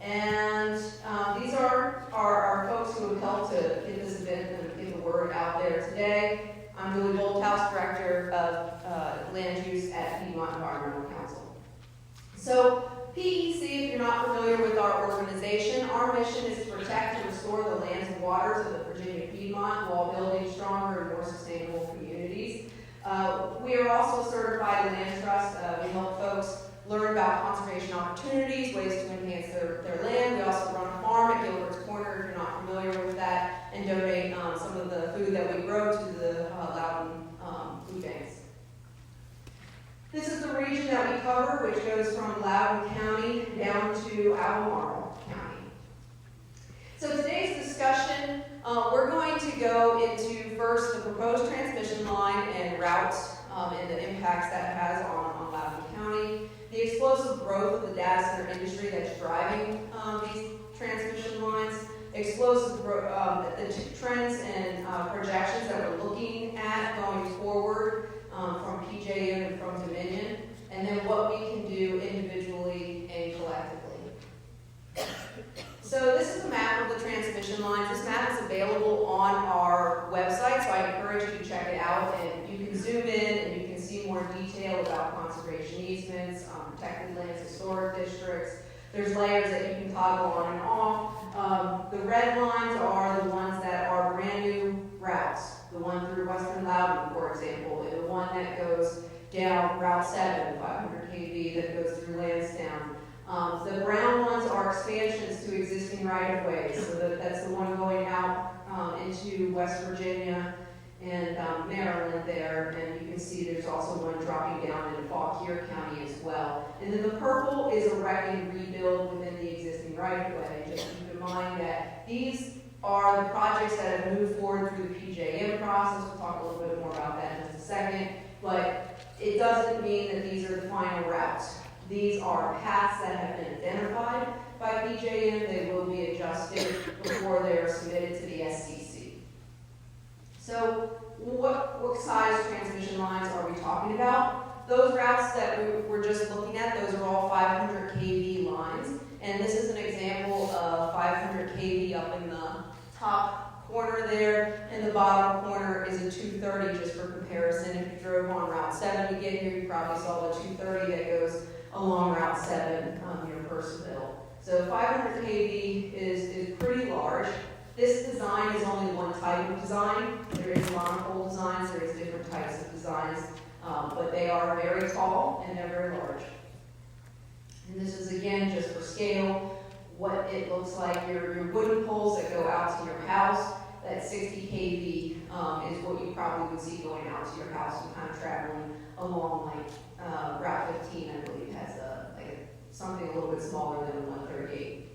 And these are our folks who have helped to get this event and get the word out there today. I'm Julie Bolthouse, Director of Land Use at Piedmont Environmental Council. So PEC, if you're not familiar with our organization, our mission is to protect and restore the lands and waters of the Virginia Piedmont while building stronger and more sustainable communities. We are also certified land trust. We help folks learn about conservation opportunities, ways to enhance their land. We also run a farm at Gilbert's Corner, if you're not familiar with that, and donate some of the food that we grow to the Loudoun food banks. This is the region that we cover, which goes from Loudoun County down to Albemarle County. So today's discussion, we're going to go into first the proposed transmission line and routes and the impacts that has on Loudoun County, the explosive growth of the data center industry that's driving these transmission lines, explosive the trends and projections that we're looking at going forward from PJM and from Dominion, and then what we can do individually and collectively. So this is a map of the transmission lines. This map is available on our website, so I encourage you to check it out, and you can zoom in and you can see more detail about conservation easements, protected lands, historic districts. There's layers that you can toggle on and off. The red lines are the ones that are brand new routes. The one through Western Loudoun, for example, and the one that goes down Route 7, 500 kV, that goes through Lansdowne. The brown ones are expansions to existing right-of-ways, so that's the one going out into West Virginia and Maryland there, and you can see there's also one dropping down into Fauquier County as well. And then the purple is a wreck and rebuild within the existing right-of-way. Just keep in mind that these are the projects that have moved forward through the PJM process. We'll talk a little bit more about that in just a second, but it doesn't mean that these are the final routes. These are paths that have been identified by PJM. They will be adjusted before they are submitted to the SCC. So what size transmission lines are we talking about? Those routes that we were just looking at, those are all 500 kV lines. And this is an example of 500 kV up in the top corner there, and the bottom corner is a 230, just for comparison. If you drove on Route 7 to get here, you probably saw the 230 that goes along Route 7 near Purcellville. So 500 kV is pretty large. This design is only one type of design. There is monopole designs, there is different types of designs, but they are very tall and they're very large. And this is, again, just for scale, what it looks like. Your wooden poles that go out to your house, that 60 kV is what you probably would see going out to your house and kind of traveling along like Route 15, I believe, has something a little bit smaller than a 138.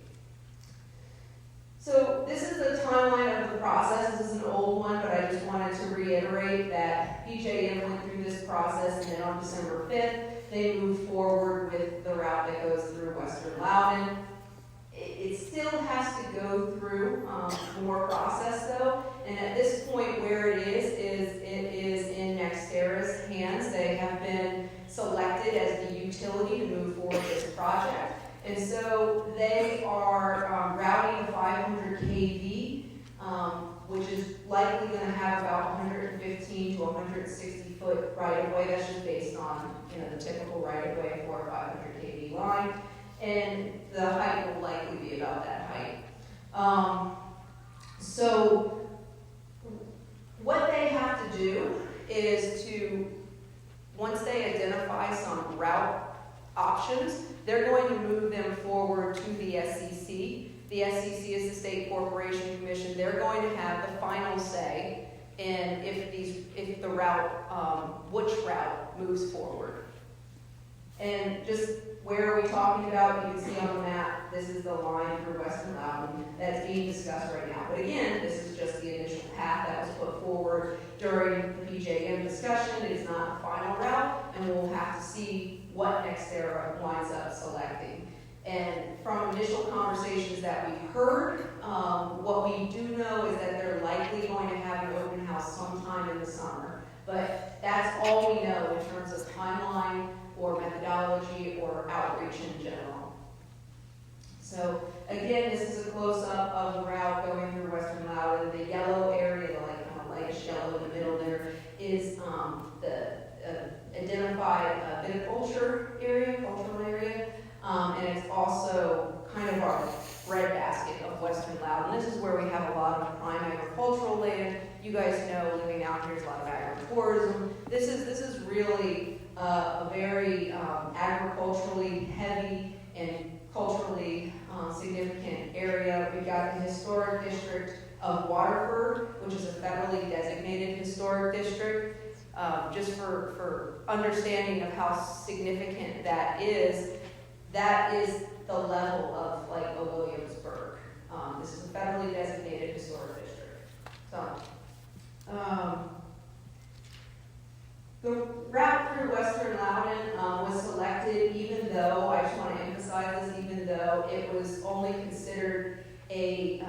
So this is the timeline of the process. This is an old one, but I just wanted to reiterate that PJM went through this process, and then on December 5th, they moved forward with the route that goes through Western Loudoun. It still has to go through more process, though, and at this point where it is in NextEra's hands. They have been selected as the utility to move forward this project. And so they are routing the 500 kV, which is likely going to have about 115 to 160 foot right of way. That's just based on the typical right of way for a 500 kV line, and the height will likely be about that height. So what they have to do is to, once they identify some route options, they're going to move them forward to the SCC. The SCC is the State Corporation Commission. They're going to have the final say in if the route, which route moves forward. And just where are we talking about? You can see on the map, this is the line through Western Loudoun that's being discussed right now. But again, this is just the initial path that was put forward during the PJM discussion. It is not the final route, and we'll have to see what NextEra winds up selecting. And from initial conversations that we've heard, what we do know is that they're likely going to have an open house sometime in the summer. But that's all we know in terms of timeline or methodology or outreach in general. So Again, this is a close-up of the route going through Western Loudoun. The yellow area, the like kind of lightish yellow in the middle there, is the identified viticulture area, cultural area, and it's also kind of our breadbasket of Western Loudoun. This is where we have a lot of prime agricultural land. You guys know, living out here is a lot of agritourism. This is really a very agriculturally heavy and culturally significant area. We've got the historic district of Waterford, which is a federally designated historic district. Just for understanding of how significant that is the level of like Williamsburg. This is a federally designated historic district. So, the route through Western Loudoun was selected, even though, I just want to emphasize this, even though it was only considered it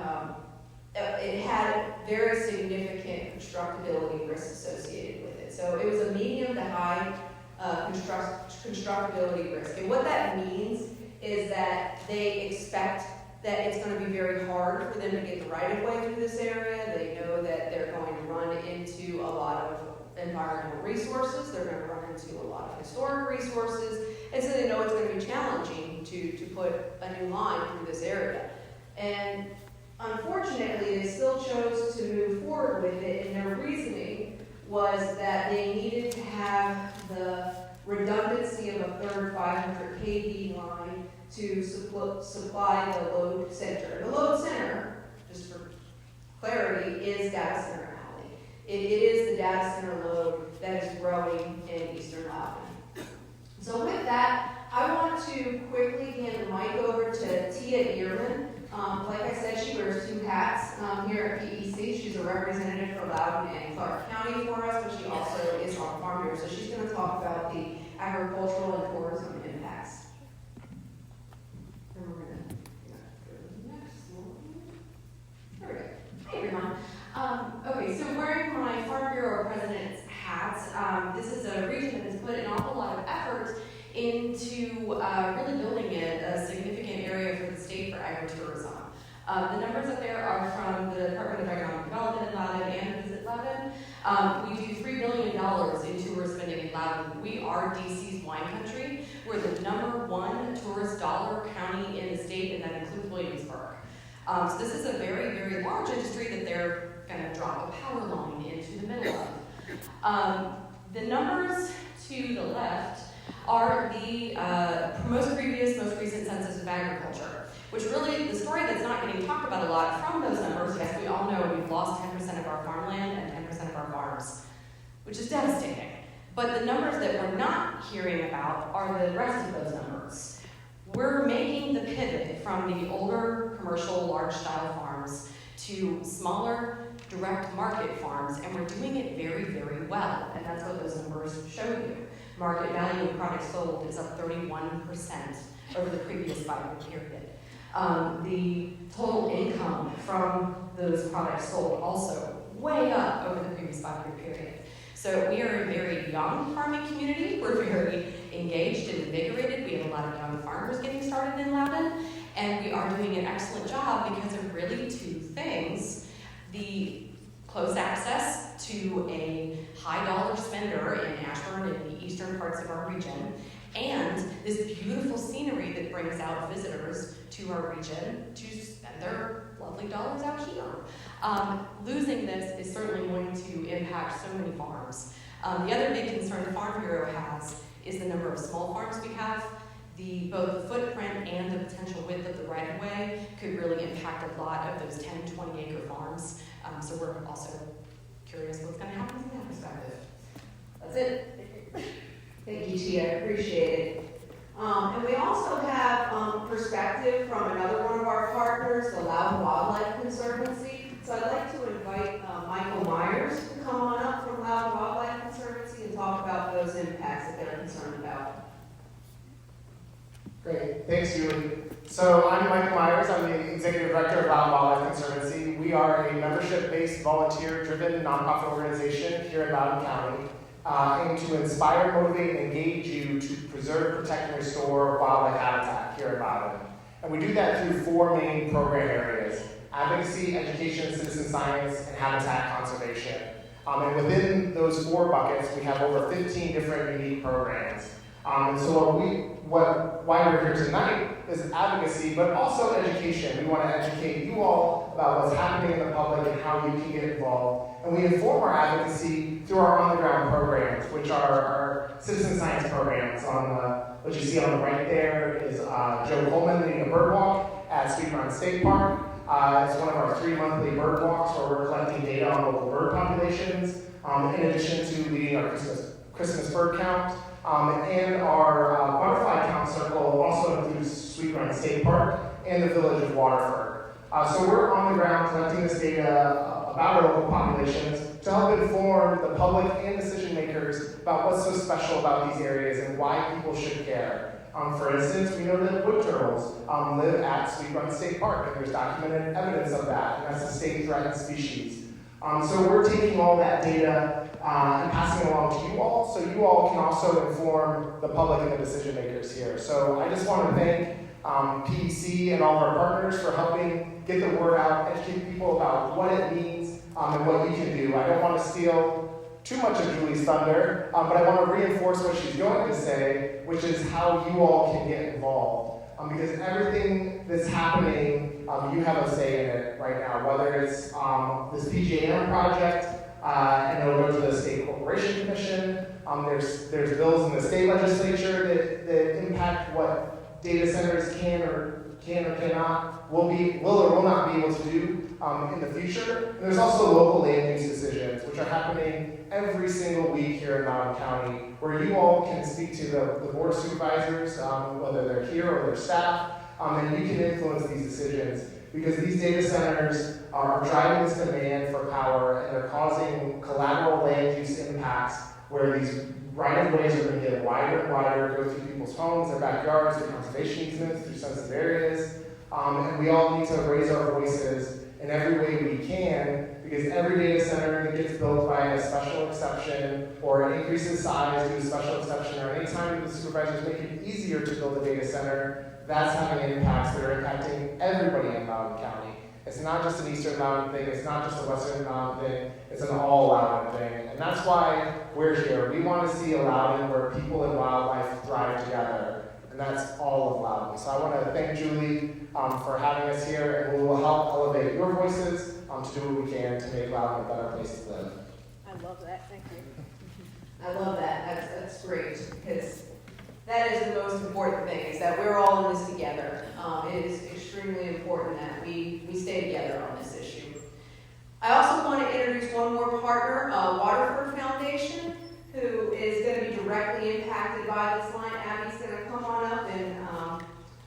had very significant constructability risks associated with it. So it was a medium to high constructability risk. And what that means is that they expect that it's going to be very hard for them to get the right of way through this area. They know that they're going to run into a lot of environmental resources. They're going to run into a lot of historic resources. And so they know it's going to be challenging to put a new line through this area. And unfortunately, they still chose to move forward with it, and their reasoning was that they needed to have the redundancy of a third 500 kV line to supply the load center. The load center, just for clarity, is Data Center Alley. It is the data center load that is growing in Eastern Loudoun. So with that, I want to quickly hand the mic over to Tia Ehrman. Like I said, she wears two hats here at PEC. She's a representative for Loudoun and Clark County for us, but she also is on Farm Bureau. So she's going to talk about the agricultural and tourism impacts. And we're going to go to the next one. There we go. Hey, everyone. Okay, so wearing my Farm Bureau president's hat, this is a region that has put an awful lot of effort into really building a significant area for the state for agritourism. The numbers up there are from the Department of Economic Development in Loudoun and Visit Loudoun. We do $3 billion in tourist spending in Loudoun. We are DC's wine country. We're the #1 tourist dollar county in the state, and that includes Williamsburg. So this is a very, very large industry that they're going to drop a power line into the middle of. The numbers to the left are the most recent census of agriculture, which really, the story that's not getting talked about a lot from those numbers, yes, we all know we've lost 10% of our farmland and 10% of our farms, which is devastating. But the numbers that we're not hearing about are the rest of those numbers. We're making the pivot from the older commercial large-style farms to smaller direct market farms, and we're doing it very, very well, and that's what those numbers show you. Market value of products sold is up 31% over the previous 5-year period. The total income from those products sold also way up over the previous 5-year period. So we are a very young farming community. We're very engaged and invigorated. We have a lot of young farmers getting started in Loudoun, and we are doing an excellent job because of really two things. The close access to a high dollar spender in Ashburn and the eastern parts of our region, and this beautiful scenery that brings out visitors to our region to spend their lovely dollars out here. Losing this is certainly going to impact so many farms. The other big concern the Farm Bureau has is the number of small farms we have. Both the footprint and the potential width of the right-of-way could really impact a lot of those 10 to 20 acre farms. So we're also curious what's going to happen from that perspective. That's it. Thank you, Tia. I appreciate it. And we also have perspective from another one of our partners, the Loudoun Wildlife Conservancy. So I'd like to invite Michael Myers to come on up from Loudoun Wildlife Conservancy and talk about those impacts that they're concerned about. Great, thanks, Julie. So I'm Michael Myers. I'm the Executive Director of Loudoun Wildlife Conservancy. We are a membership-based, volunteer-driven nonprofit organization here in Loudoun County, aimed to inspire, motivate, and engage you to preserve, protect, and restore wildlife habitat here in Loudoun. And we do that through 4 main program areas: advocacy, education, citizen science, and habitat conservation. And within those 4 buckets, we have over 15 different unique programs. And so why we're here tonight is advocacy, but also education. We want to educate you all about what's happening in the public and how you can get involved. And we inform our advocacy through our on-the-ground programs, which are our citizen science programs. What you see on the right there is Joe Coleman leading a bird walk at Sweet Run State Park. It's one of our 3 monthly bird walks where we're collecting data on local bird populations, in addition to leading our Christmas bird count. And our butterfly count circle also includes Sweet Run State Park and the village of Waterford. So we're on the ground collecting this data about our local populations to help inform the public and decision makers about what's so special about these areas and why people should care. For instance, we know that wood turtles live at Sweet Run State Park, and there's documented evidence of that, and that's a state-threatened species. So we're taking all that data and passing it along to you all, so you all can also inform the public and the decision makers here. So I just want to thank PEC and all of our partners for helping get the word out, educate people about what it means and what you can do. I don't want to steal too much of Julie's thunder, but I want to reinforce what she's going to say, which is how you all can get involved. Because everything that's happening, you have a say in it right now, whether it's this PJM project, and it'll go to the State Corporation Commission. There's bills in the state legislature that impact what data centers can or cannot, will or will not be able to do in the future. And there's also local land use decisions, which are happening every single week here in Loudoun County, where you all can speak to the board of supervisors, whether they're here or their staff, and you can influence these decisions. Because these data centers are driving this demand for power, and they're causing collateral land use impacts where these right-of-ways are going to get wider and wider, go through people's homes, their backyards, through conservation easements, through sensitive areas. And we all need to raise our voices in every way we can, because every data center that gets built by a special exception or an increase in size due to special exception, or any time the supervisors make it easier to build a data center, that's having impacts that are impacting everybody in Loudoun County. It's not just an Eastern Loudoun thing, it's not just a Western Loudoun thing, it's an all Loudoun thing. And that's why we're here. We want to see a Loudoun where people and wildlife thrive together. And that's all of Loudoun. So I want to thank Julie for having us here, and we will help elevate your voices to do what we can to make Loudoun a better place to live. I love that, thank you. I love that. That's great, because that is the most important thing, is that we're all in this together. It is extremely important that we stay together on this issue. I also want to introduce one more partner, Waterford Foundation, who is going to be directly impacted by this line. Abby's going to come on up and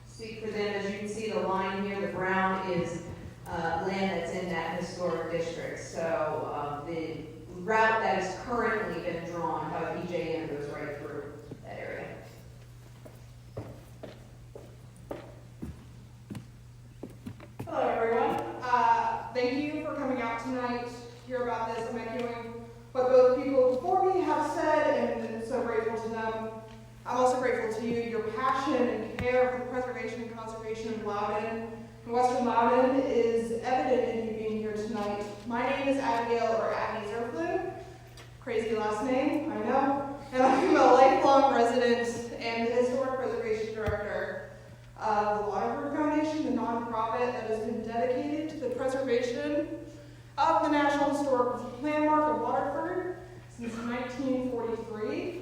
speak for them. As you can see, the line here, the brown, is land that's in that historic district. So the route that has currently been drawn by PJM goes right through that area. Hello, everyone. Thank you for coming out tonight to hear about this. I'm echoing what both people before me have said, and so grateful to them. I'm also grateful to you. Your passion and care for the preservation and conservation of Loudoun and Western Loudoun is evident in you being here tonight. My name is Abigail, or Abby Zerflu. Crazy last name, I know. And I'm a lifelong resident and the Historic Preservation Director of the Waterford Foundation, the nonprofit that has been dedicated to the preservation of the National Historic Landmark of Waterford since 1943.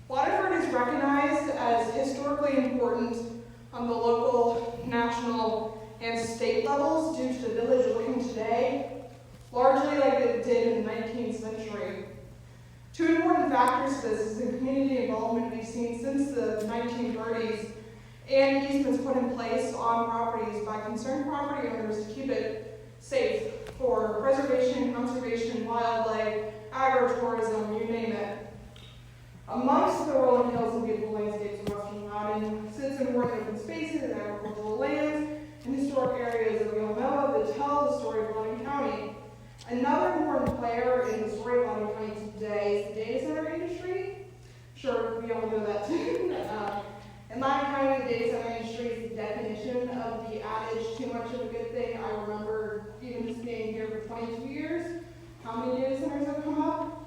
Waterford is recognized as historically important on the local, national, and state levels due to the village looking today, largely like it did in the 19th century. Two important factors to this is the community involvement we've seen since the 1930s and easements put in place on properties by concerned property owners to keep it safe for preservation, conservation, wildlife, agritourism, you name it. Amongst the rolling hills and beautiful landscapes of Western Loudoun sits important open spaces and agricultural lands and historic areas that we all know of that tell the story of Loudoun County. Another important player in the story of Loudoun County today is the data center industry. Sure, we all know that too. In Loudoun County, the data center industry is the definition the adage, too much of a good thing. I remember even just being here for 22 years, how many data centers have come up?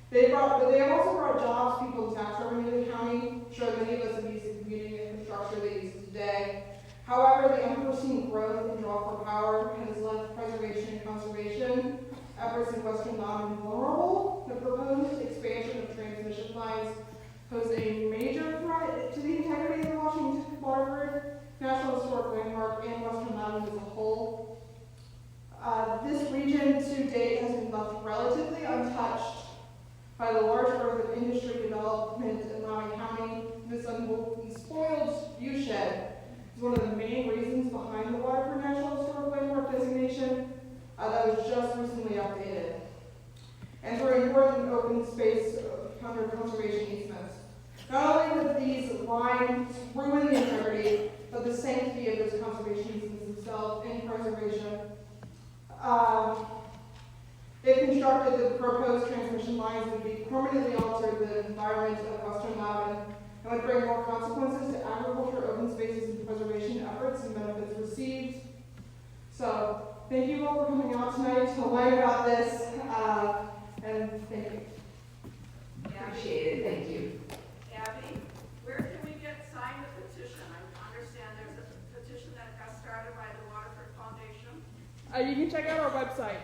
They have also brought jobs, people, and tax revenue to the county. Sure, many of us have used the computing infrastructure they use today. However, the unforeseen growth and draw for power has left preservation and conservation efforts in Western Loudoun vulnerable. The proposed expansion of transmission lines pose a major threat to the integrity of the Washington Waterford National Historic Landmark and Western Loudoun as a whole. This region to date has been left relatively untouched by the large growth of industry development in Loudoun County. This unspoiled viewshed is one of the main reasons behind the Waterford National Historic Landmark designation that was just recently updated. And for important open space under conservation easements. Not only would these lines ruin the integrity, but the sanctity of those conservation easements themselves in preservation. If constructed, the proposed transmission lines would be permanently alter the environment of Western Loudoun and would bring more consequences to agriculture, open spaces, and preservation efforts and benefits received. So, thank you all for coming out tonight to learn about this, and thank you. Appreciate it, thank you. Abby, where can we sign the petition? I understand there's a petition that got started by the Waterford Foundation. You can check out our website.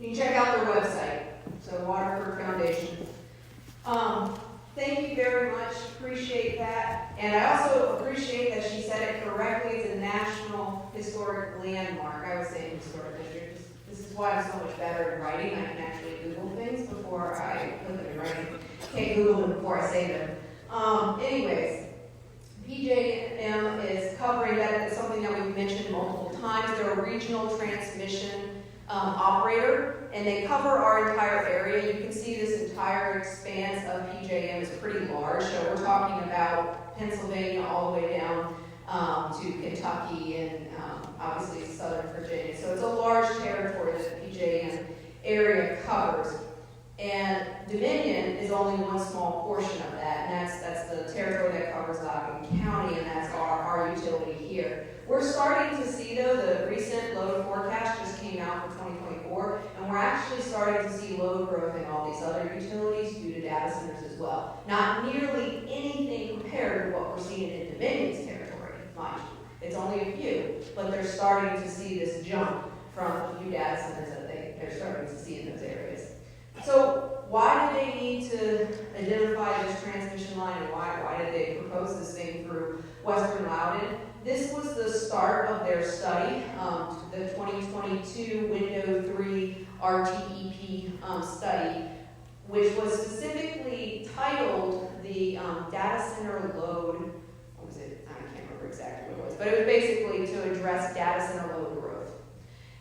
You can check out their website, so Waterford Foundation. Thank you very much, appreciate that. And I also appreciate that she said it correctly, it's a National Historic Landmark. I was saying historic district. This is why I'm so much better at writing. I can actually Google things before I put them in writing. Can't Google them before I say them. Anyways, PJM is covering that. It's something that we've mentioned multiple times. They're a regional transmission operator, and they cover our entire area. You can see this entire expanse of PJM is pretty large. So we're talking about Pennsylvania all the way down to Kentucky and obviously Southern Virginia. So it's a large territory that the PJM area covers. And Dominion is only one small portion of that, and that's the territory that covers Loudoun County, and that's our utility here. We're starting to see, though, the recent load forecast just came out for 2024, and we're actually starting to see load growth in all these other utilities due to data centers as well. Not nearly anything compared to what we're seeing in Dominion's territory, mind you. It's only a few, but they're starting to see this jump from a few data centers that they're starting to see in those areas. So why did they need to identify this transmission line, and why did they propose this thing through Western Loudoun? This was the start of their study, the 2022 Window 3 RTEP study, which was specifically titled the Data Center Load, what was it? I can't remember exactly what it was, but it was basically to address data center load growth.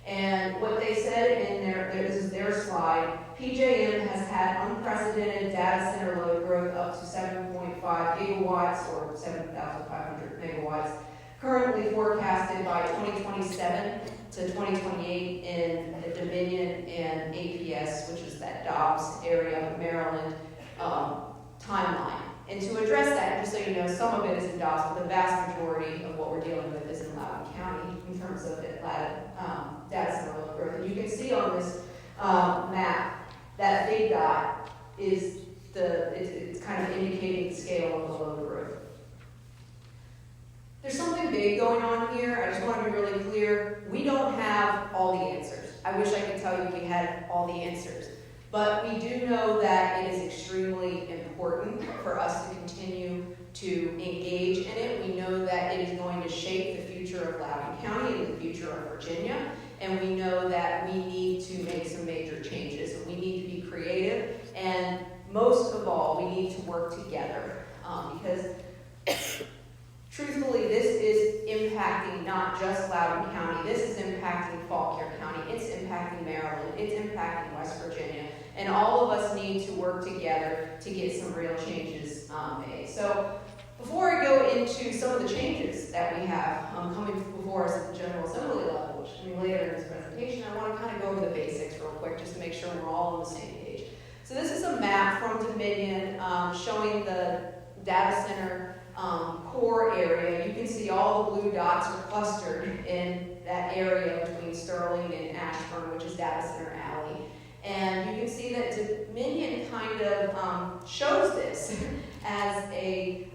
And what they said in this is their slide, PJM has had unprecedented data center load growth up to 7.5 gigawatts or 7,500 megawatts, currently forecasted by 2027 to 2028 in the Dominion and APS, which is that Dobbs area of Maryland timeline. And to address that, just so you know, some of it is in Dobbs, but the vast majority of what we're dealing with is in Loudoun County in terms of data center load growth. And you can see on this map that big dot is it's kind of indicating the scale of the load growth. There's something big going on here. I just want to be really clear. We don't have all the answers. I wish I could tell you we had all the answers. But we do know that it is extremely important for us to continue to engage in it. We know that it is going to shape the future of Loudoun County and the future of Virginia. And we know that we need to make some major changes. And we need to be creative. And most of all, we need to work together. Because truthfully, this is impacting not just Loudoun County. This is impacting Fauquier County. It's impacting Maryland. It's impacting West Virginia. And all of us need to work together to get some real changes made. So before I go into some of the changes that we have coming before us at the General Assembly level, which will be later in this presentation, I want to kind of go over the basics real quick just to make sure we're all on the same page. So this is a map from Dominion showing the data center core area. You can see all the blue dots are clustered in that area between Sterling and Ashburn, which is Data Center Alley. And you can see that Dominion kind of shows this as a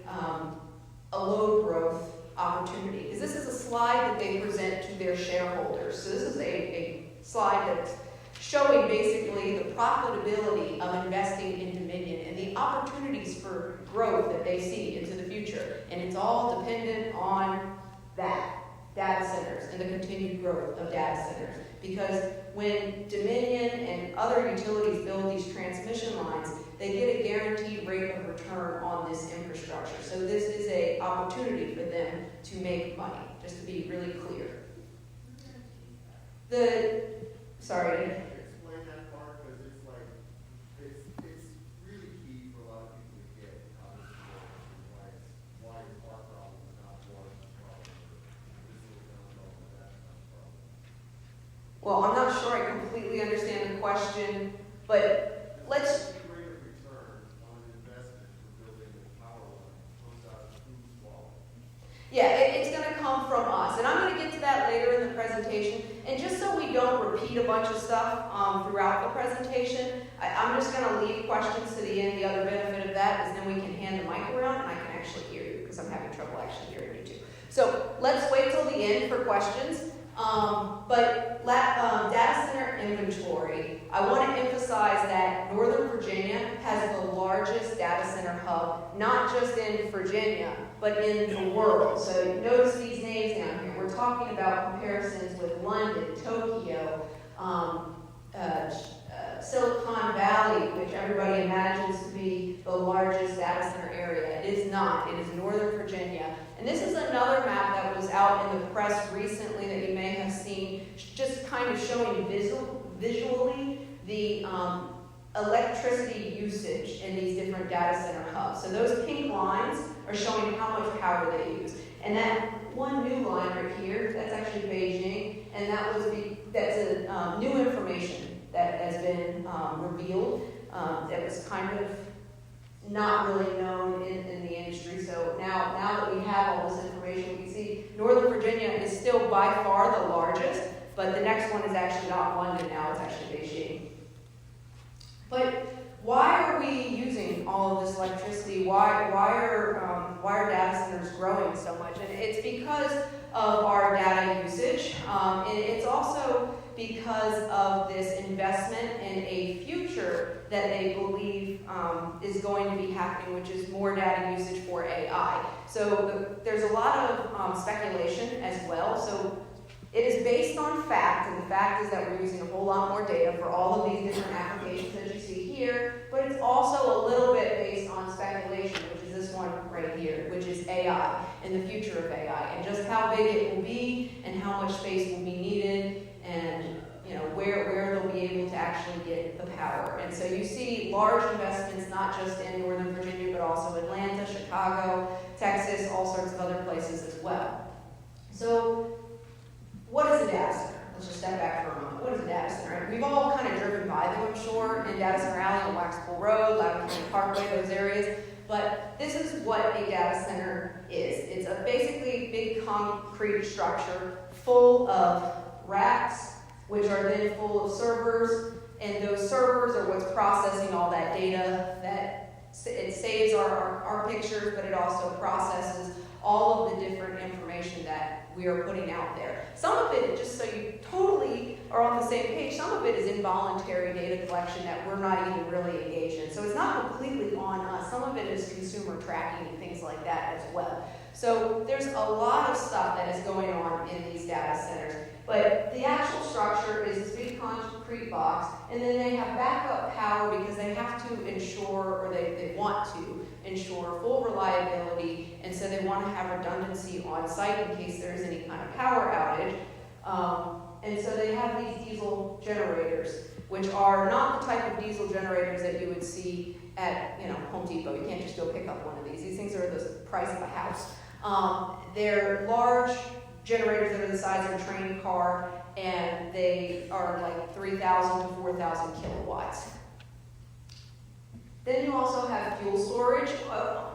load growth opportunity. Because this is a slide that they present to their shareholders. So this is a slide that's showing basically the profitability of investing in Dominion and the opportunities for growth that they see into the future. And it's all dependent on that, data centers and the continued growth of data centers. Because when Dominion and other utilities build these transmission lines, they get a guaranteed rate of return on this infrastructure. So this is an opportunity for them to make money, just to be really clear. Sorry. Explain that part, because it's like, it's really key for a lot of people to get how this works, and why it's our problem, not water's problem, or this is not a problem, that's not a problem. Well, I'm not sure I completely understand the question, but let's. The rate of return on an investment for building a power line comes out of whose wallet? Yeah, it's going to come from us, and I'm going to get to that later in the presentation. And just so we don't repeat a bunch of stuff throughout the presentation, I'm just going to leave questions to the end. The other benefit of that is then we can hand the mic around and I can actually hear you, because I'm having trouble actually hearing you too. So let's wait till the end for questions. But data center inventory, I want to emphasize that Northern Virginia has the largest data center hub, not just in Virginia, but in the world. So notice these names down here. We're talking about comparisons with London, Tokyo, Silicon Valley, which everybody imagines to be the largest data center area. It is not. It is Northern Virginia. And this is another map that was out in the press recently that you may have seen, just kind of showing visually the electricity usage in these different data center hubs. So those pink lines are showing how much power they use. And that one new line right here, that's actually Beijing, and that's a new information that has been revealed. That was kind of not really known in the industry. So now that we have all this information, we can see Northern Virginia is still by far the largest, but the next one is actually not London now, it's actually Beijing. But why are we using all of this electricity? Why are data centers growing so much? And it's because of our data usage, and it's also because of this investment in a future that they believe is going to be happening, which is more data usage for AI. So there's a lot of speculation as well. So it is based on fact, and the fact is that we're using a whole lot more data for all of these different applications that you see here, but it's also a little bit based on speculation, which is this one right here, which is AI and the future of AI, and just how big it will be and how much space will be needed, and where they'll be able to actually get the power. And so you see large investments not just in Northern Virginia, but also Atlanta, Chicago, Texas, all sorts of other places as well. So what is a data center? Let's just step back for a moment. What is a data center? We've all kind of driven by them, I'm sure, in Data Center Alley, on Waxpool Road, Loudoun County Parkway, those areas. But this is what a data center is. It's basically a big concrete structure full of racks, which are then full of servers, and those servers are what's processing all that data. That it saves our pictures, but it also processes all of the different information that we are putting out there. Some of it, just so you totally are on the same page, some of it is involuntary data collection that we're not even really engaged in. So it's not completely on us. Some of it is consumer tracking and things like that as well. So there's a lot of stuff that is going on in these data centers. But the actual structure is this big concrete box, and then they have backup power because they have to ensure, or they want to ensure full reliability, and so they want to have redundancy on site in case there's any kind of power outage. And so they have these diesel generators, which are not the type of diesel generators that you would see at Home Depot. You can't just go pick up one of these. These things are the price of a house. They're large generators that are the size of a train car, and they are like 3,000 to 4,000 kilowatts. Then you also have fuel storage.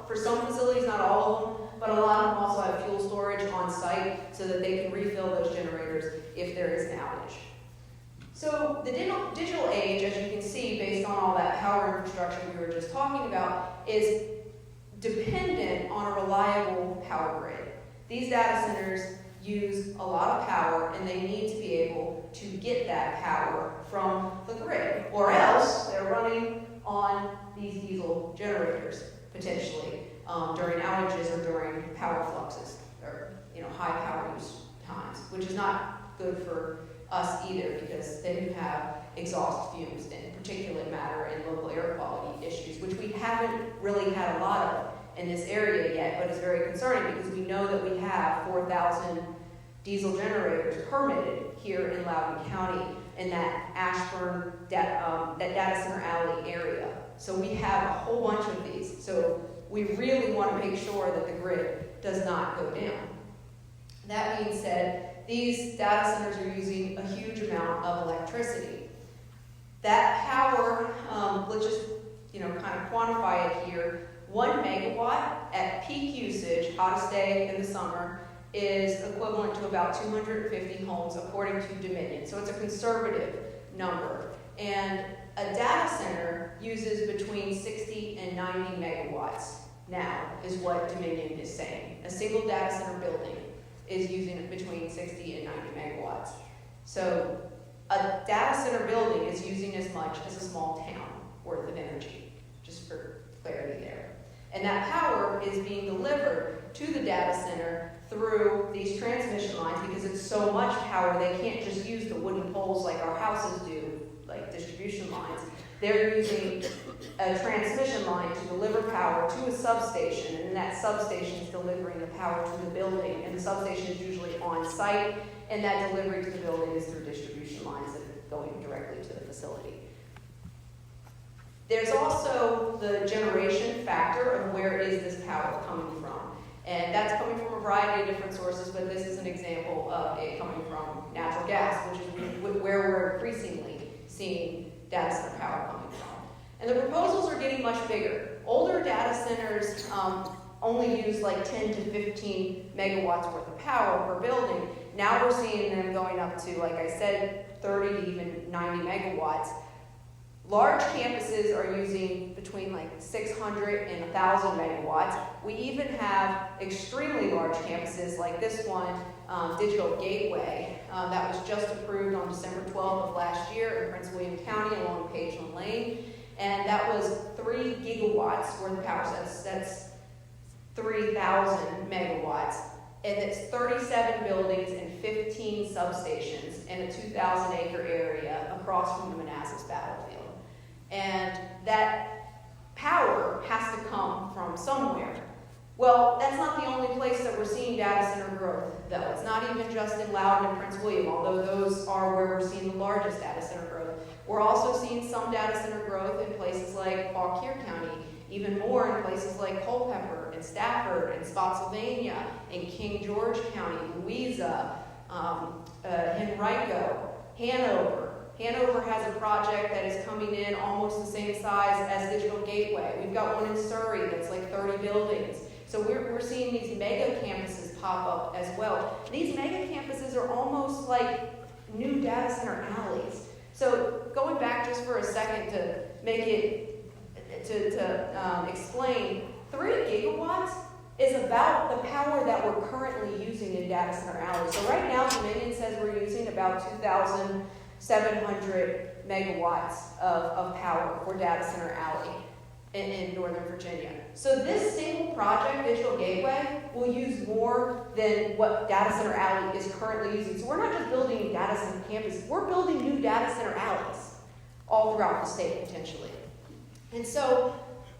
For some facilities, not all of them, but a lot of them also have fuel storage on site so that they can refill those generators if there is an outage. So the digital age, as you can see, based on all that power infrastructure we were just talking about, is dependent on a reliable power grid. These data centers use a lot of power, and they need to be able to get that power from the grid, or else they're running on these diesel generators, potentially, during outages or during power fluxes, or high power use times, which is not good for us either, because then you have exhaust fumes and particulate matter and local air quality issues, which we haven't really had a lot of in this area yet, but it's very concerning because we know that we have 4,000 diesel generators permitted here in Loudoun County in that Ashburn, that data center alley area. So we have a whole bunch of these. So we really want to make sure that the grid does not go down. That being said, these data centers are using a huge amount of electricity. That power, let's just kind of quantify it here. 1 megawatt at peak usage, hottest day in the summer, is equivalent to about 250 homes according to Dominion. So it's a conservative number. And a data center uses between 60 and 90 megawatts now, is what Dominion is saying. A single data center building is using between 60 and 90 megawatts. So a data center building is using as much as a small town worth of energy, just for clarity there. And that power is being delivered to the data center through these transmission lines because it's so much power, they can't just use the wooden poles like our houses do, like distribution lines. They're using a transmission line to deliver power to a substation, and that substation is delivering the power to the building, and the substation is usually on site, and that delivery to the building is through distribution lines that are going directly to the facility. There's also the generation factor of where is this power coming from. And that's coming from a variety of different sources, but this is an example of it coming from natural gas, which is where we're increasingly seeing data center power coming from. And the proposals are getting much bigger. Older data centers only use like 10 to 15 megawatts worth of power per building. Now we're seeing them going up to, like I said, 30 to even 90 megawatts. Large campuses are using between like 600 and 1,000 megawatts. We even have extremely large campuses like this one, Digital Gateway, that was just approved on December 12th of last year in Prince William County along Pageland Lane. And that was 3 gigawatts worth of power. So that's 3,000 megawatts. And it's 37 buildings and 15 substations in a 2,000-acre area across from the Manassas battlefield. And that power has to come from somewhere. Well, that's not the only place that we're seeing data center growth, though. It's not even just in Loudoun and Prince William, although those are where we're seeing the largest data center growth. We're also seeing some data center growth in places like Fauquier County, even more in places like Culpeper and Stafford and Spotsylvania and King George County, Louisa, Henrico, Hanover. Hanover has a project that is coming in almost the same size as Digital Gateway. We've got one in Surrey that's like 30 buildings. So we're seeing these mega campuses pop up as well. These mega campuses are almost like new data center alleys. So going back just for a second to make it, to explain, 3 gigawatts is about the power that we're currently using in data center alleys. So right now, Dominion says we're using about 2,700 megawatts of power for data center alley in Northern Virginia. So this single project, Digital Gateway, will use more than what data center alley is currently using. So we're not just building data center campuses, we're building new data center alleys all throughout the state potentially. And so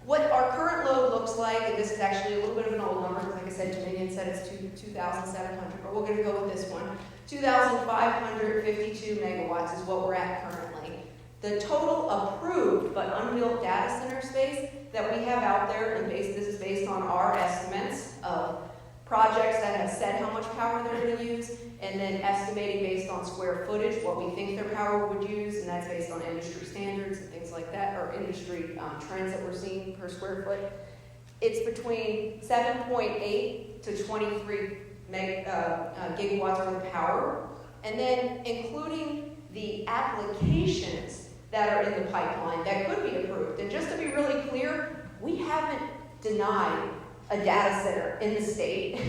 what our current load looks like, and this is actually a little bit of an old number, because like I said, Dominion said it's 2,700, but we're going to go with this one. 2,552 megawatts is what we're at currently. The total approved but unbuilt data center space that we have out there, and this is based on our estimates of projects that have said how much power they're going to use, and then estimating based on square footage what we think their power would use, and that's based on industry standards and things like that, or industry trends that we're seeing per square foot. It's between 7.8 to 23 gigawatts worth of power, and then including the applications that are in the pipeline that could be approved. And just to be really clear, we haven't denied a data center in the state.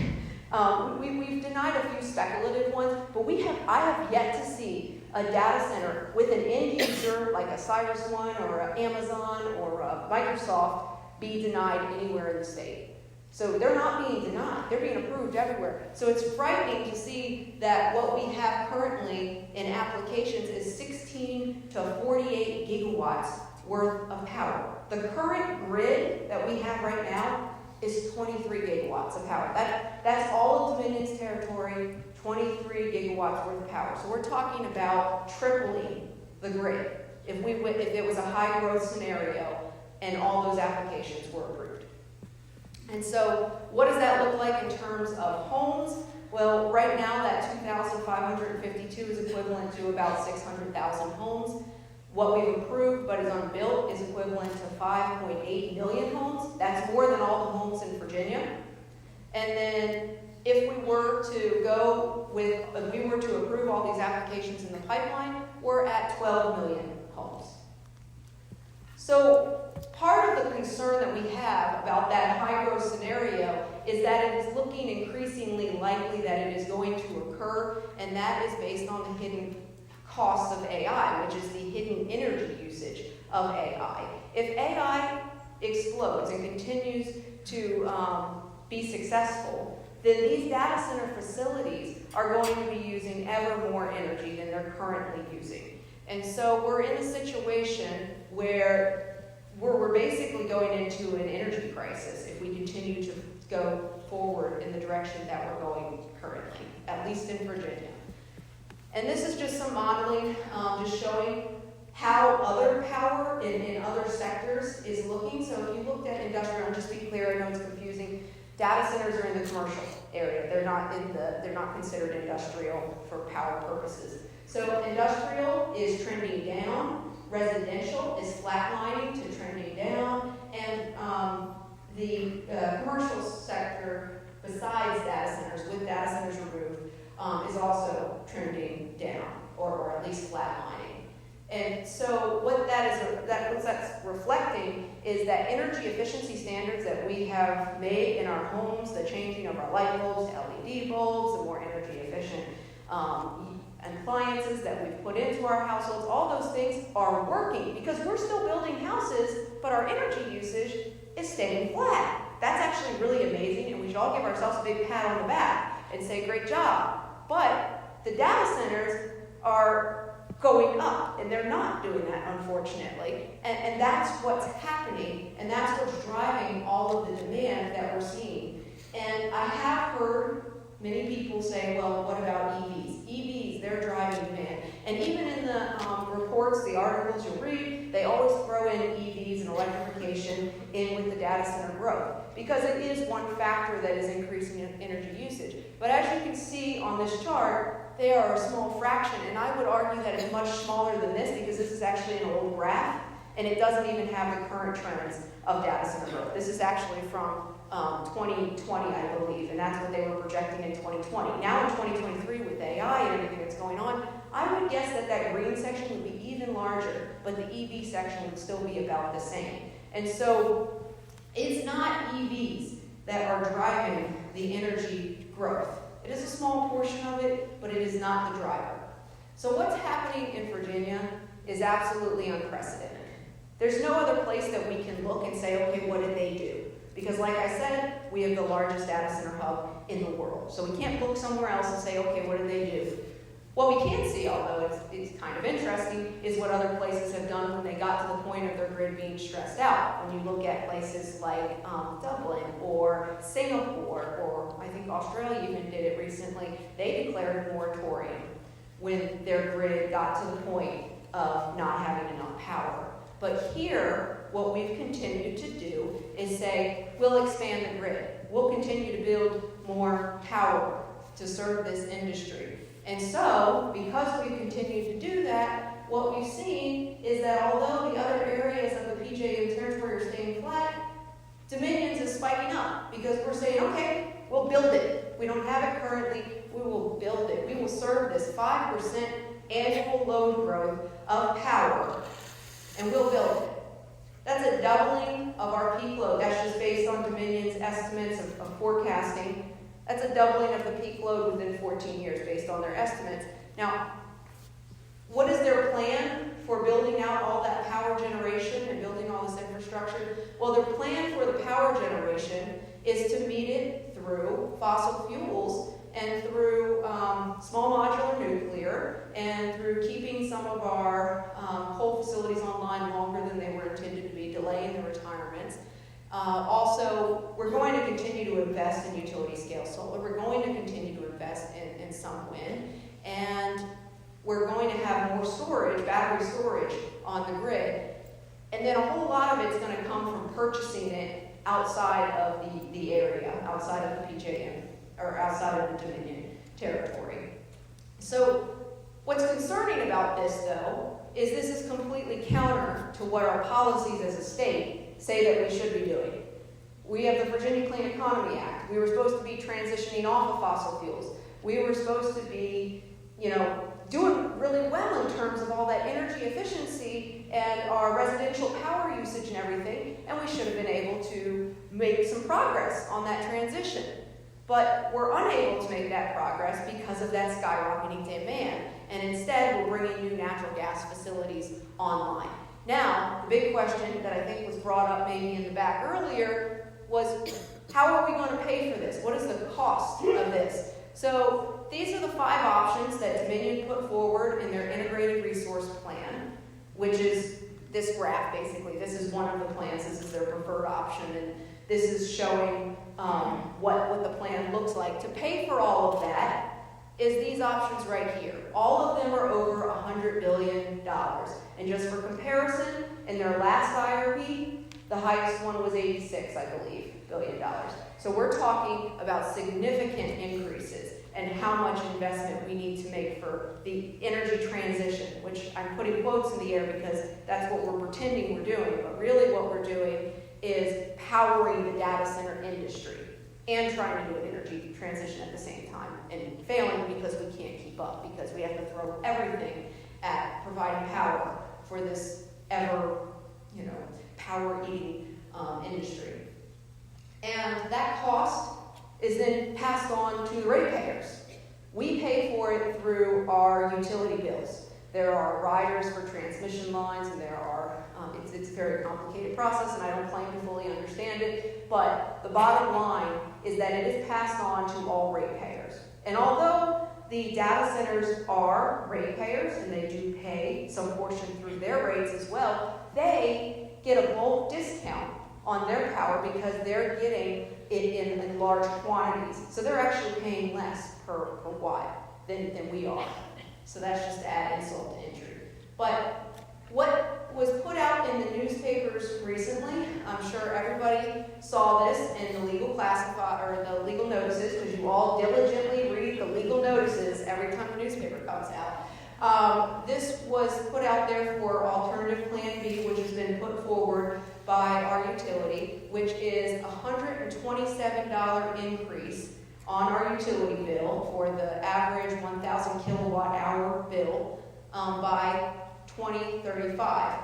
We've denied a few speculative ones, but I have yet to see a data center with an end user like a Cyrus One or an Amazon or a Microsoft be denied anywhere in the state. So they're not being denied, they're being approved everywhere. So it's frightening to see that what we have currently in applications is 16 to 48 gigawatts worth of power. The current grid that we have right now is 23 gigawatts of power. That's all of Dominion's territory, 23 gigawatts worth of power. So we're talking about tripling the grid if it was a high growth scenario and all those applications were approved. And so what does that look like in terms of homes? Well, right now that 2,552 is equivalent to about 600,000 homes. What we've approved but is unbuilt is equivalent to 5.8 million homes. That's more than all the homes in Virginia. And then if we were to approve all these applications in the pipeline, we're at 12 million homes. So part of the concern that we have about that high growth scenario is that it is looking increasingly likely that it is going to occur, and that is based on the hidden costs of AI, which is the hidden energy usage of AI. If AI explodes and continues to be successful, then these data center facilities are going to be using ever more energy than they're currently using. And so we're in a situation where we're basically going into an energy crisis if we continue to go forward in the direction that we're going currently, at least in Virginia. And this is just some modeling, just showing how other power in other sectors is looking. So if you looked at industrial, and just be clear, I know it's confusing, data centers are in the commercial area. They're not considered industrial for power purposes. So industrial is trending down, residential is flatlining to trending down, and the commercial sector, besides data centers, with data centers removed, is also trending down, or at least flatlining. And so what that's reflecting is that energy efficiency standards that we have made in our homes, the changing of our light bulbs to LED bulbs, the more energy efficient appliances that we've put into our households, all those things are working because we're still building houses, but our energy usage is staying flat. That's actually really amazing, and we should all give ourselves a big pat on the back and say, great job. But the data centers are going up, and they're not doing that, unfortunately. And that's what's happening, and that's what's driving all of the demand that we're seeing. And I have heard many people say, well, what about EVs? EVs, they're driving demand. And even in the reports, the articles you'll read, they always throw in EVs and electrification in with the data center growth, because it is one factor that is increasing energy usage. But as you can see on this chart, they are a small fraction, and I would argue that it's much smaller than this because this is actually an old graph, and it doesn't even have the current trends of data center growth. This is actually from 2020, I believe, and that's what they were projecting in 2020. Now in 2023, with AI and everything that's going on, I would guess that that green section would be even larger, but the EV section would still be about the same. And so it's not EVs that are driving the energy growth. It is a small portion of it, but it is not the driver. So what's happening in Virginia is absolutely unprecedented. There's no other place that we can look and say, okay, what did they do? Because like I said, we have the largest data center hub in the world. So we can't look somewhere else and say, okay, what did they do? What we can see, although it's kind of interesting, is what other places have done when they got to the point of their grid being stressed out. When you look at places like Dublin or Singapore, or I think Australia even did it recently, they declared a moratorium when their grid got to the point of not having enough power. But here, what we've continued to do is say, we'll expand the grid. We'll continue to build more power to serve this industry. And so, because we've continued to do that, what we've seen is that although the other areas of the PJM territory are staying flat, Dominion's is spiking up because we're saying, okay, we'll build it. We don't have it currently, we will build it. We will serve this 5% annual load growth of power, and we'll build it. That's a doubling of our peak load. That's just based on Dominion's estimates of forecasting. That's a doubling of the peak load within 14 years based on their estimates. Now, what is their plan for building out all that power generation and building all this infrastructure? Well, their plan for the power generation is to meet it through fossil fuels and through small modular nuclear and through keeping some of our coal facilities online longer than they were intended to be, delaying the retirements. Also, we're going to continue to invest in utility scale solar. We're going to continue to invest in some wind. And we're going to have more storage, battery storage on the grid. And then a whole lot of it's going to come from purchasing it outside of the area, outside of the PJM, or outside of the Dominion territory. So what's concerning about this, though, is this is completely counter to what our policies as a state say that we should be doing. We have the Virginia Clean Economy Act. We were supposed to be transitioning off of fossil fuels. We were supposed to be, doing really well in terms of all that energy efficiency and our residential power usage and everything, and we should have been able to make some progress on that transition. But we're unable to make that progress because of that skyrocketing demand, and instead we're bringing new natural gas facilities online. Now, the big question that I think was brought up maybe in the back earlier was, how are we going to pay for this? What is the cost of this? So these are the 5 options that Dominion put forward in their integrated resource plan, which is this graph basically. This is one of the plans. This is their preferred option, and this is showing what the plan looks like. To pay for all of that is these options right here. All of them are over $100 billion. And just for comparison, in their last IRP, the highest one was 86, I believe, $billion. So we're talking about significant increases and how much investment we need to make for the energy transition, which I'm putting quotes in the air because that's what we're pretending we're doing. But really what we're doing is powering the data center industry and trying to do an energy transition at the same time, and failing because we can't keep up, because we have to throw everything at providing power for this ever, power-eating industry. And that cost is then passed on to the ratepayers. We pay for it through our utility bills. There are riders for transmission lines, and there are, it's a very complicated process, and I don't claim to fully understand it, but the bottom line is that it is passed on to all ratepayers. And although the data centers are ratepayers, and they do pay some portion through their rates as well, they get a bulk discount on their power because they're getting it in large quantities. So they're actually paying less per watt than we are. So that's just to add insult to injury. But what was put out in the newspapers recently, I'm sure everybody saw this in the legal the legal notices, because you all diligently read the legal notices every time the newspaper comes out. This was put out there for alternative plan B, which has been put forward by our utility, which is a $127 increase on our utility bill for the average 1,000 kilowatt hour bill by 2035.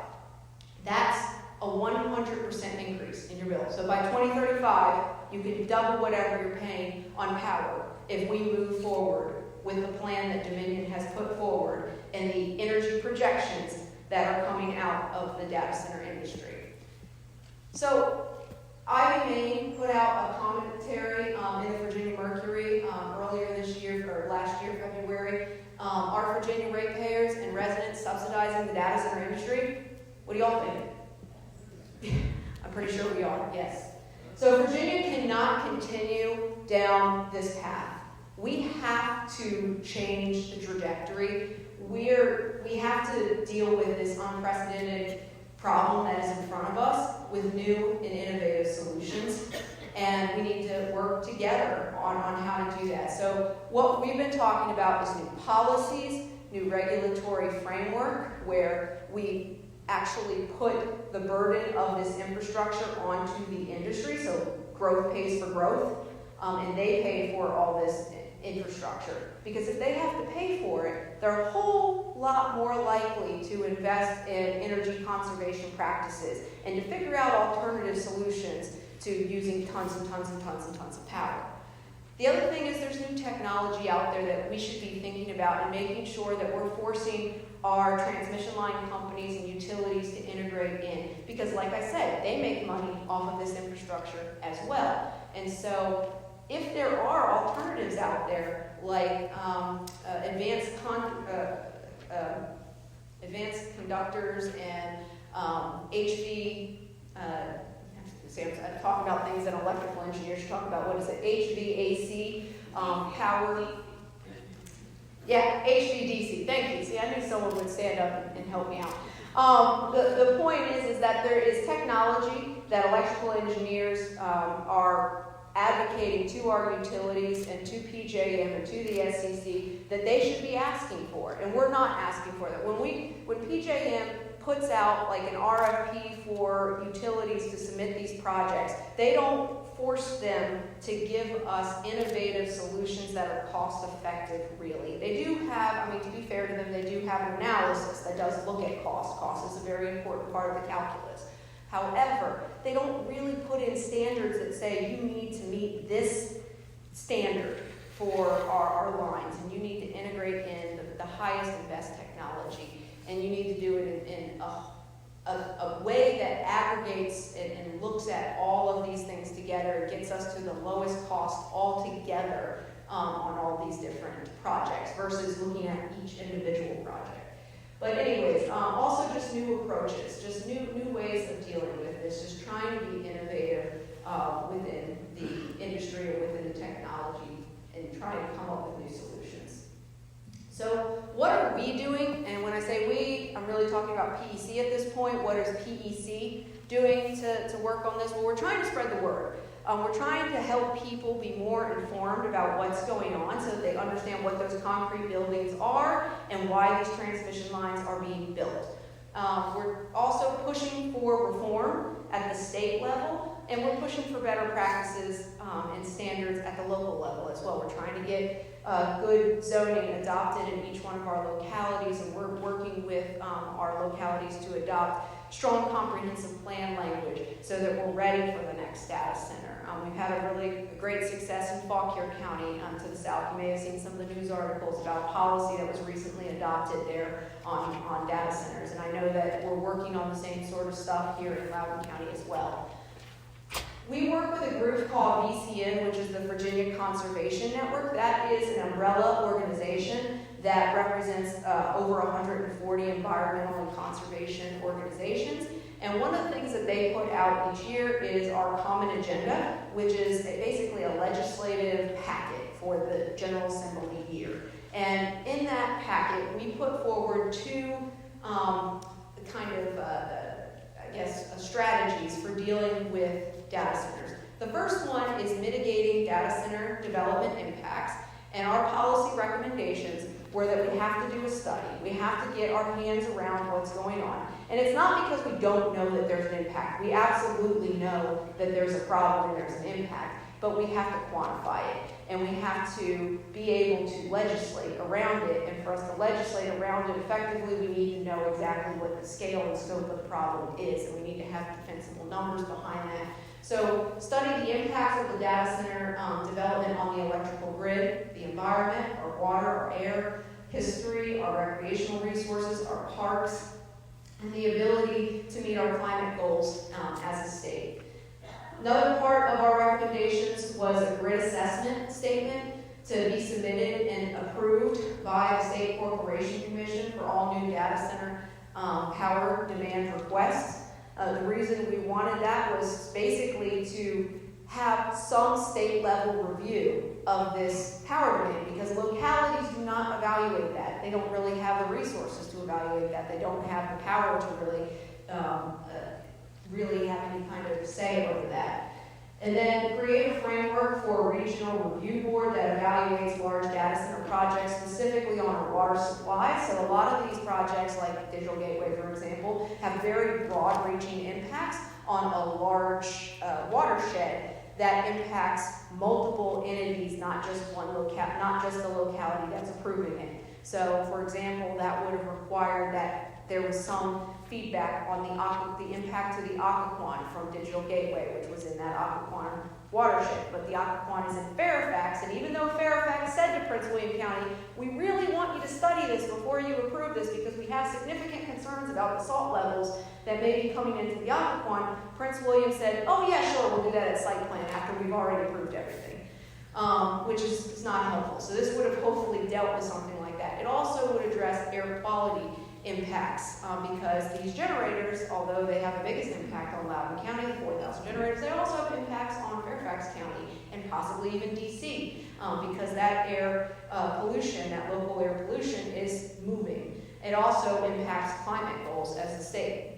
That's a 100% increase in your bill. So by 2035, you can double whatever you're paying on power if we move forward with the plan that Dominion has put forward and the energy projections that are coming out of the data center industry. So Ivy Maine put out a commentary in the Virginia Mercury earlier this year, or last year, February. Are Virginia ratepayers and residents subsidizing the data center industry? What do y'all think? I'm pretty sure we are, yes. So Virginia cannot continue down this path. We have to change the trajectory. We have to deal with this unprecedented problem that is in front of us with new and innovative solutions, and we need to work together on how to do that. So what we've been talking about is new policies, new regulatory framework, where we actually put the burden of this infrastructure onto the industry, so growth pays for growth. and they pay for all this infrastructure. Because if they have to pay for it, they're a whole lot more likely to invest in energy conservation practices and to figure out alternative solutions to using tons and tons and tons and tons of power. The other thing is there's new technology out there that we should be thinking about and making sure that we're forcing our transmission line companies and utilities to integrate in. Because like I said, they make money off of this infrastructure as well. And so if there are alternatives out there like advanced conductors and HV, I'm talking about things that electrical engineers talk about. What is it? HVAC, power. Yeah, HVDC. Thank you. See, I knew someone would stand up and help me out. The point is that there is technology that electrical engineers are advocating to our utilities and to PJM and to the SEC that they should be asking for, and we're not asking for that. When PJM puts out like an RFP for utilities to submit these projects, they don't force them to give us innovative solutions that are cost effective, really. They do have, I mean, to be fair to them, they do have an analysis that does look at cost. Cost is a very important part of the calculus. However, they don't really put in standards that say you need to meet this standard for our lines, and you need to integrate in the highest and best technology, and you need to do it in a way that aggregates and looks at all of these things together and gets us to the lowest cost altogether on all these different projects versus looking at each individual project. But anyways, also just new approaches, just new ways of dealing with this, just trying to be innovative within the industry or within the technology and trying to come up with new solutions. So what are we doing? And when I say we, I'm really talking about PEC at this point. What is PEC doing to work on this? Well, we're trying to spread the word. We're trying to help people be more informed about what's going on so that they understand what those concrete buildings are and why these transmission lines are being built. We're also pushing for reform at the state level, and we're pushing for better practices and standards at the local level as well. We're trying to get good zoning adopted in each one of our localities, and we're working with our localities to adopt strong comprehensive plan language so that we're ready for the next data center. We've had a really great success in Fauquier County to the south. You may have seen some of the news articles about a policy that was recently adopted there on data centers, and I know that we're working on the same sort of stuff here in Loudoun County as well. We work with a group called VCN, which is the Virginia Conservation Network. That is an umbrella organization that represents over 140 environmental and conservation organizations. And one of the things that they put out each year is our Common Agenda, which is basically a legislative packet for the General Assembly year. And in that packet, we put forward two strategies for dealing with data centers. The first one is mitigating data center development impacts, and our policy recommendations were that we have to do a study. We have to get our hands around what's going on. And it's not because we don't know that there's an impact. We absolutely know that there's a problem and there's an impact, but we have to quantify it. And we have to be able to legislate around it. And for us to legislate around it effectively, we need to know exactly what the scale and scope of the problem is. And we need to have defensible numbers behind that. So study the impacts of the data center development on the electrical grid, the environment, our water, our air, history, our recreational resources, our parks, and the ability to meet our climate goals as a state. Another part of our recommendations was a grid assessment statement to be submitted and approved by the State Corporation Commission for all new data center power demand requests. The reason we wanted that was basically to have some state level review of this power demand, because localities do not evaluate that. They don't really have the resources to evaluate that. They don't have the power to really have any kind of say over that. And then create a framework for a regional review board that evaluates large data center projects, specifically on our water supply. So a lot of these projects, like Digital Gateway, for example, have very broad-reaching impacts on a large watershed that impacts multiple entities, not just not just the locality that's approving it. So, for example, that would have required that there was some feedback on the impact to the Occoquan from Digital Gateway, which was in that Occoquan watershed. But the Occoquan is in Fairfax, and even though Fairfax said to Prince William County, we really want you to study this before you approve this because we have significant concerns about the salt levels that may be coming into the Occoquan, Prince William said, oh yeah, sure, we'll do that at site plan after we've already approved everything, which is not helpful. So this would have hopefully dealt with something like that. It also would address air quality impacts because these generators, although they have the biggest impact on Loudoun County, the 4,000 generators, they also have impacts on Fairfax County and possibly even DC because that air pollution, that local air pollution is moving. It also impacts climate goals as a state.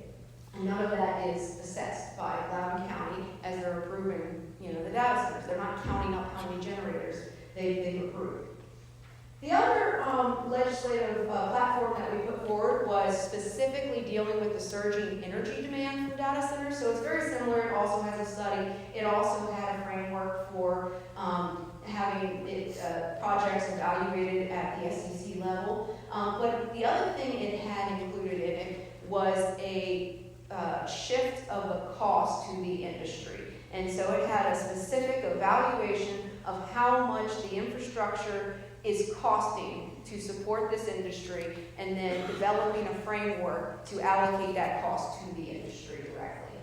And none of that is assessed by Loudoun County as they're approving, the data centers. They're not counting up how many generators they've approved. The other legislative platform that we put forward was specifically dealing with the surging energy demand from data centers. So it's very similar. It also has a study. It also had a framework for having projects evaluated at the SEC level. But the other thing it had included in it was a shift of the cost to the industry. And so it had a specific evaluation of how much the infrastructure is costing to support this industry, and then developing a framework to allocate that cost to the industry directly.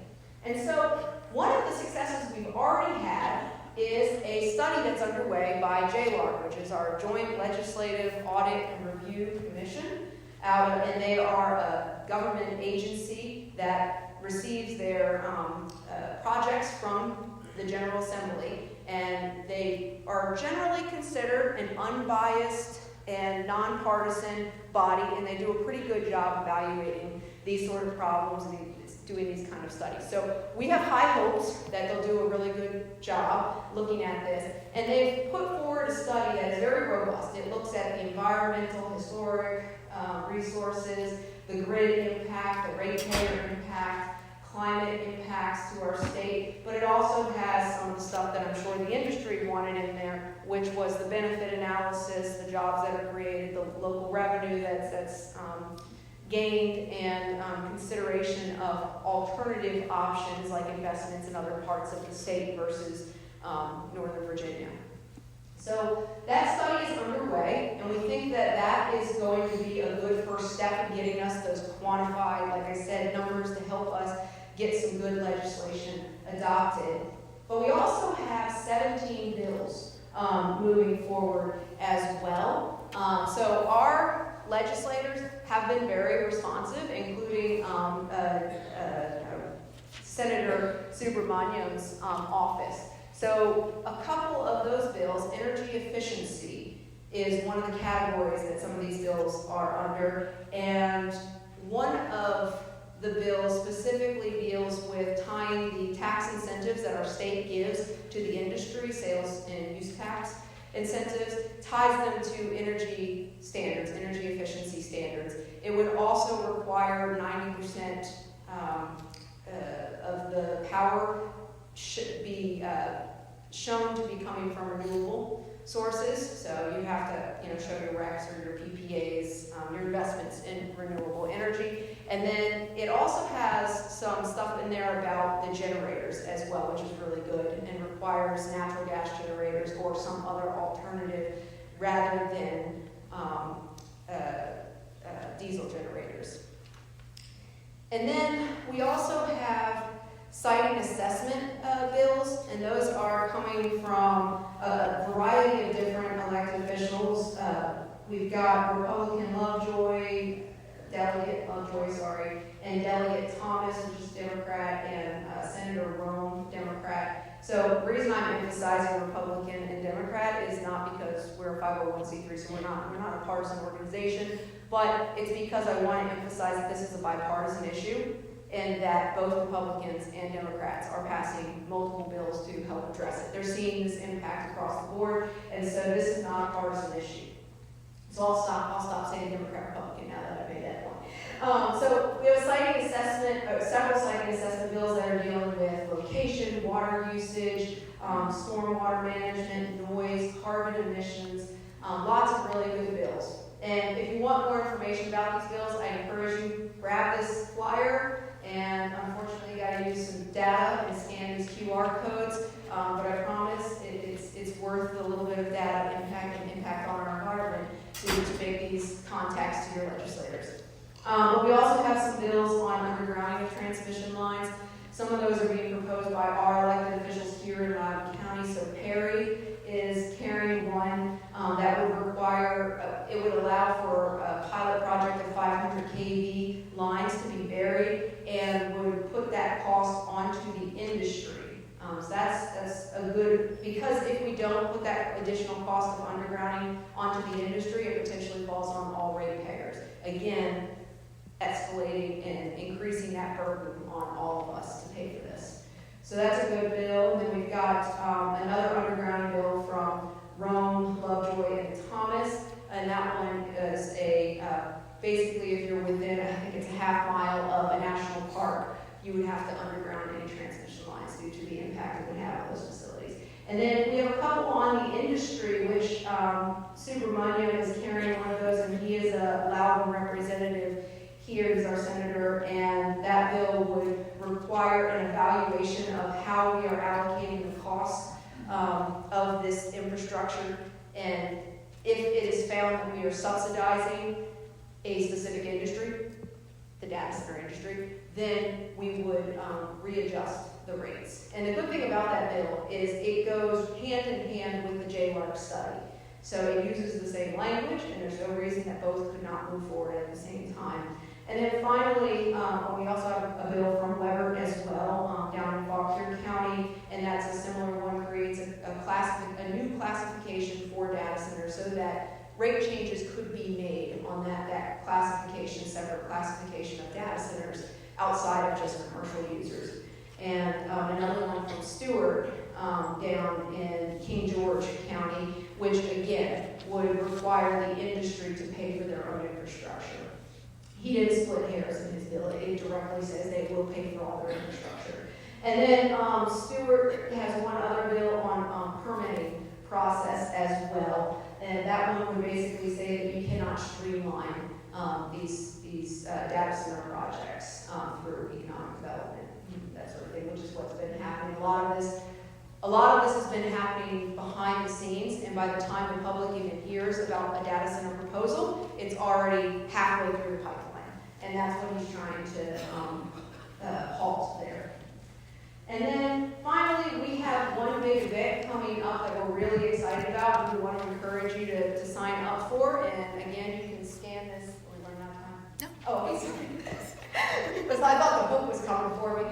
And so one of the successes we've already had is a study that's underway by JLARC, which is our Joint Legislative Audit and Review Commission, and they are a government agency that receives their projects from the General Assembly, and they are generally considered an unbiased and nonpartisan body, and they do a pretty good job evaluating these sort of problems and doing these kind of studies. So we have high hopes that they'll do a really good job looking at this, and they've put forward a study that is very robust. It looks at the environmental, historic resources, the grid impact, the ratepayer impact, climate impacts to our state, but it also has some of the stuff that I'm sure the industry wanted in there, which was the benefit analysis, the jobs that are created, the local revenue that's gained, and consideration of alternative options like investments in other parts of the state versus Northern Virginia. So that study is underway, and we think that that is going to be a good first step in getting us those quantified, like I said, numbers to help us get some good legislation adopted. But we also have 17 bills moving forward as well. So our legislators have been very responsive, including Senator Subramaniam's office. So a couple of those bills, energy efficiency is one of the categories that some of these bills are under, and one of the bills specifically deals with tying the tax incentives that our state gives to the industry, sales and use tax incentives, ties them to energy standards, energy efficiency standards. It would also require 90% of the power should be shown to be coming from renewable sources. So you have to, show your RECs or your PPAs, your investments in renewable energy. And then it also has some stuff in there about the generators as well, which is really good, and requires natural gas generators or some other alternative rather than diesel generators. And then we also have siting assessment bills, and those are coming from a variety of different elected officials. We've got Republican Delegate Lovejoy, and Delegate Thomas, which is Democrat, and Senator Rome, Democrat. So the reason I'm emphasizing Republican and Democrat is not because we're a 501c3, so we're not a partisan organization, but it's because I want to emphasize that this is a bipartisan issue, and that both Republicans and Democrats are passing multiple bills to help address it. They're seeing this impact across the board, and so this is not a partisan issue. So I'll stop saying Democrat, Republican now that I've made that point. So we have a several siting assessment bills that are dealing with location, water usage, stormwater management, noise, carbon emissions, lots of really good bills. And if you want more information about these bills, I encourage you, grab this flyer, and unfortunately, you gotta use some data and scan these QR codes, but I promise it's worth a little bit of data impact on our environment to make these contacts to your legislators. But we also have some bills on undergrounding of transmission lines. Some of those are being proposed by our elected officials here in Loudoun County. So Perry is carrying one that would require, it would allow for a pilot project of 500 kV lines to be buried and would put that cost onto the industry. So that's a good, because if we don't put that additional cost of undergrounding onto the industry, it potentially falls on all ratepayers. Again, escalating and increasing that burden on all of us to pay for this. So that's a good bill. Then we've got another underground bill from Rome, Lovejoy, and Thomas, and that one is basically if you're within, I think it's a half mile of a national park, you would have to underground any transmission lines due to the impact it would have on those facilities. And then we have a couple on the industry, which Subramaniam is carrying one of those, and he is a Loudoun representative. Here is our senator, and that bill would require an evaluation of how we are allocating the costs of this infrastructure, and if it is found that we are subsidizing a specific industry, the data center industry, then we would readjust the rates. And the good thing about that bill is it goes hand in hand with the JLARC study. So it uses the same language, and there's no reason that both could not move forward at the same time. And then finally, we also have a bill from Weber as well, down in Fauquier County, and that's a similar one, creates a new classification for data centers so that rate changes could be made on that classification, separate classification of data centers outside of just commercial users. And another one from Stewart down in King George County, which again would require the industry to pay for their own infrastructure. He didn't split hairs in his bill. It directly says they will pay for all their infrastructure. And then Stewart has one other bill on permitting process as well. And that one would basically say that you cannot streamline these data center projects through economic development, that sort of thing, which is what's been happening. A lot of this has been happening behind the scenes, and by the time the public even hears about a data center proposal, it's already halfway through the pipeline. And that's what he's trying to halt there. And then finally, we have one big event coming up that we're really excited about, and we want to encourage you to sign up for. And again, you can scan this. Are we running out of time? No. Oh, okay. Because I thought the book was coming for me.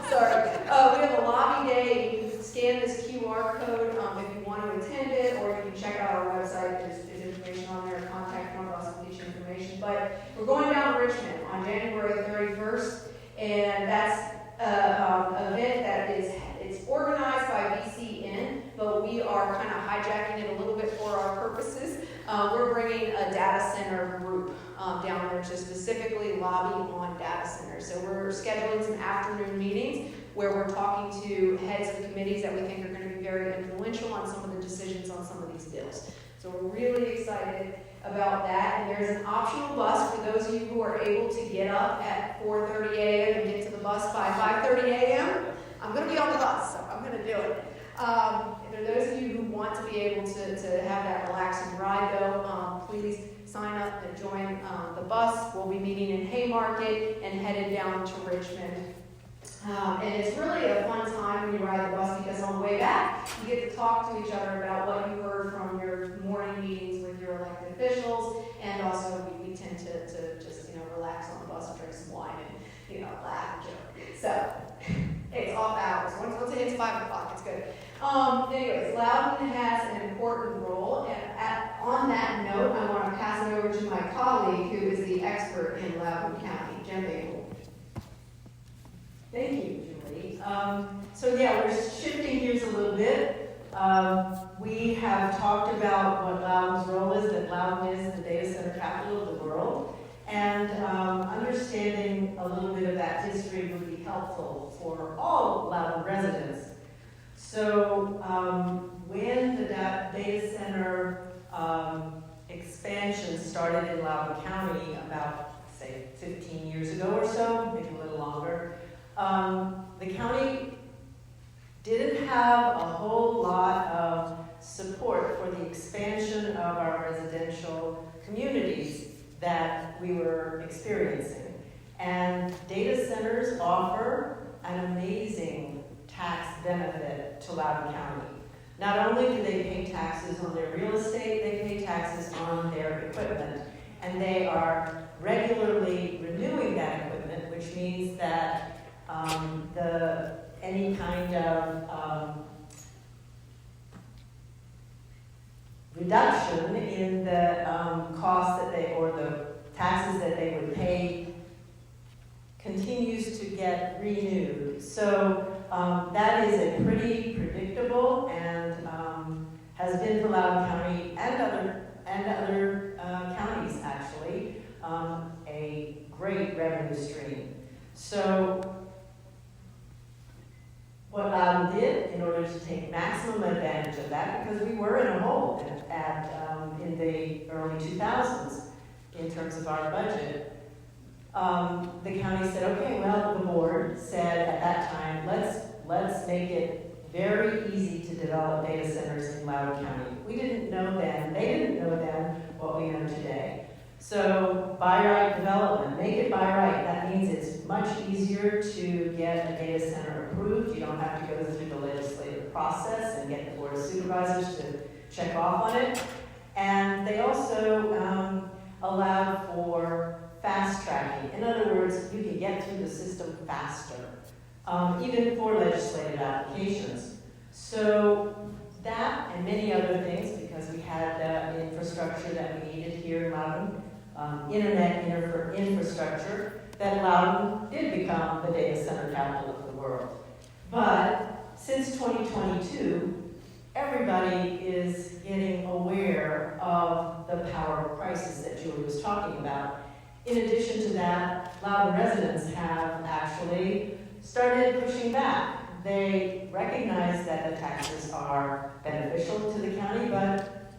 Sorry. We have a lobby day. You can scan this QR code if you want to attend it, or you can check out our website. There's information on there. Contact one of us and get you information. But we're going down to Richmond on January 31st, and that's an event that it's organized by VCN, but we are kind of hijacking it a little bit for our purposes. We're bringing a data center group down there to specifically lobby on data centers. So we're scheduling some afternoon meetings where we're talking to heads of committees that we think are going to be very influential on some of the decisions on some of these bills. So we're really excited about that. And there's an optional bus for those of you who are able to get up at 4:30 a.m. and get to the bus by 5:30 a.m. I'm going to be on the bus, so I'm going to do it. For those of you who want to be able to have that relaxing ride, though, please sign up and join the bus. We'll be meeting in Haymarket and headed down to Richmond. And it's really a fun time when you ride the bus because on the way back, you get to talk to each other about what you heard from your morning meetings with your elected officials, and also we tend to just relax on the bus and drink some wine and laugh and joke. So it's off hours. Once it hits 5 o'clock, it's good. Anyways, Loudoun has an important role, and on that note, I want to pass it over to my colleague who is the expert in Loudoun County, Jen Babel. Thank you, Julie. We're shifting gears a little bit. We have talked about what Loudoun's role is, that Loudoun is the data center capital of the world, and understanding a little bit of that history would be helpful for all Loudoun residents. So that we were experiencing. And data centers offer an amazing tax benefit to Loudoun County. Not only do they pay taxes on their real estate, they pay taxes on their equipment. And they are regularly renewing that equipment, which means that any kind of reduction in the costs that they, or the taxes that they would pay continues to get renewed. So that is a pretty predictable and has been for Loudoun County and other counties actually, a great revenue stream. So what Loudoun did in order to take maximum advantage of that, because we were in a hole in the early 2000s in terms of our budget, the county said, okay, well, the board said at that time, let's make it very easy to develop data centers in Loudoun County. We didn't know then, they didn't know then what we know today. So by right development, make it by right. That means it's much easier to get a data center approved. You don't have to go through the legislative process and get the board of supervisors to check off on it. And they also allowed for fast tracking. In other words, you can get through the system faster, even for legislative applications. So that and many other things, because we had infrastructure that we needed here in Loudoun, internet infrastructure, that Loudoun did become the data center capital of the world. But since 2022, everybody is getting aware of the power crisis that Julie was talking about. In addition to that, Loudoun residents have actually started pushing back. They recognize that the taxes are beneficial to the county, but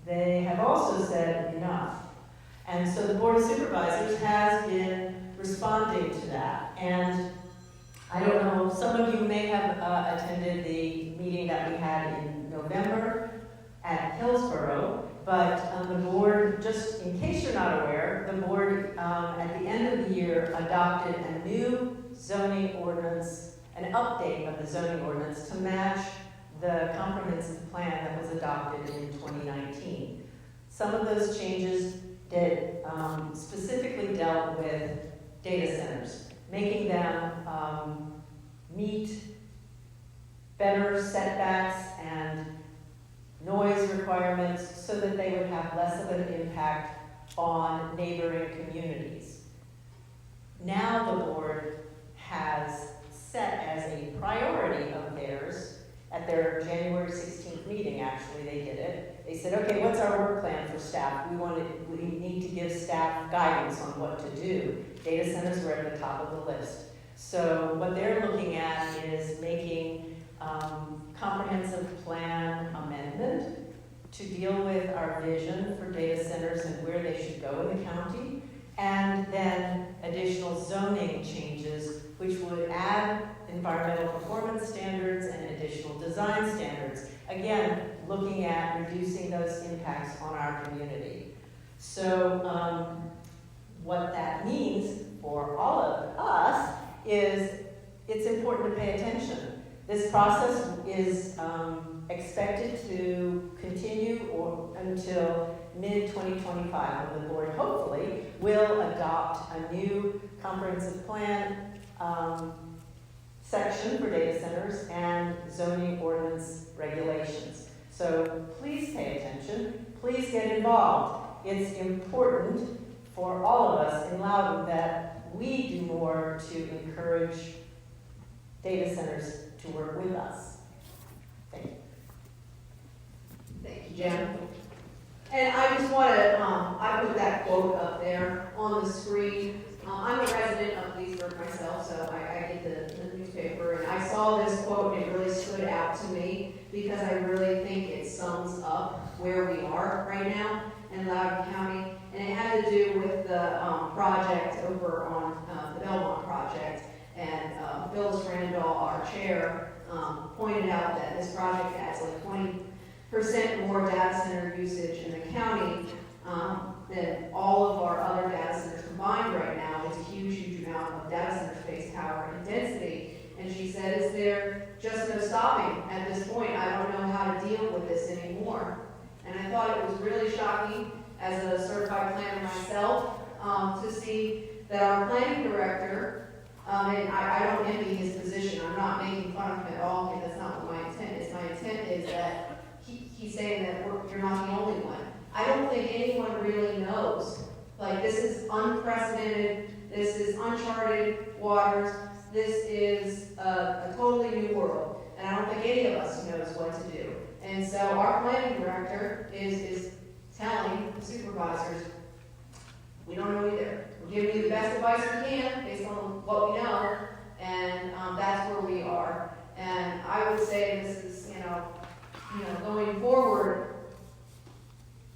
they have also said enough. And so the Board of Supervisors has been responding to that. And I don't know, some of you may have attended the meeting that we had in November at Hillsborough, but the board, just in case you're not aware, the board at the end of the year adopted a new zoning ordinance, an update of the zoning ordinance to match the comprehensive plan that was adopted in 2019. Some of those changes that specifically dealt with data centers, making them meet better setbacks and noise requirements so that they would have less of an impact on neighboring communities. Now the board has set as a priority of theirs, at their January 16th meeting actually they did it, they said, okay, what's our work plan for staff? We need to give staff guidance on what to do. Data centers were at the top of the list. So what they're looking at is making comprehensive plan amendment to deal with our vision for data centers and where they should go in the county, and then additional zoning changes which would add environmental performance standards and additional design standards. Again, looking at reducing those impacts on our community. So what that means for all of us is it's important to pay attention. This process is expected to continue until mid-2025, when the board hopefully will adopt a new comprehensive plan section for data centers and zoning ordinance regulations. So please pay attention, please get involved. It's important for all of us in Loudoun that we do more to encourage data centers to work with us. Thank you. Thank you, Jen. And I just want to, I put that quote up there on the screen. I'm a resident of Leesburg myself, so I get the newspaper, and I saw this quote and it really stood out to me because I really think it sums up where we are right now in Loudoun County. And it had to do with the project over on the Belmont project. And Phyllis Randall, our chair, pointed out that this project adds like 20% more data center usage in the county. than all of our other data centers combined right now. It's a huge, huge amount of data center space, power, and density. And she said, is there just no stopping at this point? I don't know how to deal with this anymore. And I thought it was really shocking as a certified planner myself to see that our planning director, and I don't envy his position, I'm not making fun of him at all, because that's not what my intent is. My intent is that he's saying that you're not the only one. I don't think anyone really knows. Like, this is unprecedented, this is uncharted waters, this is a totally new world, and I don't think any of us knows what to do. And so our planning director is telling the supervisors, we don't know either. We're giving you the best advice we can based on what we know, and that's where we are. And I would say this is, going forward,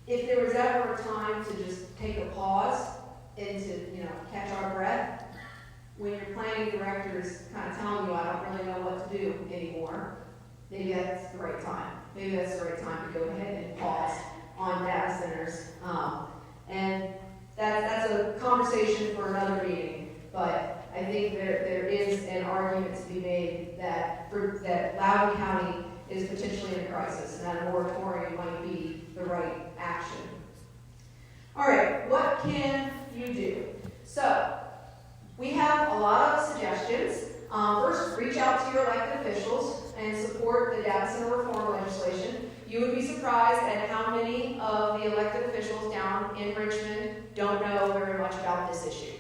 if there was ever a time to just take a pause and to, catch our breath, when your planning director is kind of telling you, I don't really know what to do anymore, maybe that's the right time. Maybe that's the right time to go ahead and pause on data centers. And that's a conversation for another meeting, but I think there is an argument to be made that Loudoun County is potentially in a crisis, and that a moratorium might be the right action. All right, what can you do? So, we have a lot of suggestions. First, reach out to your elected officials and support the data center reform legislation. You would be surprised at how many of the elected officials down in Richmond don't know very much about this issue.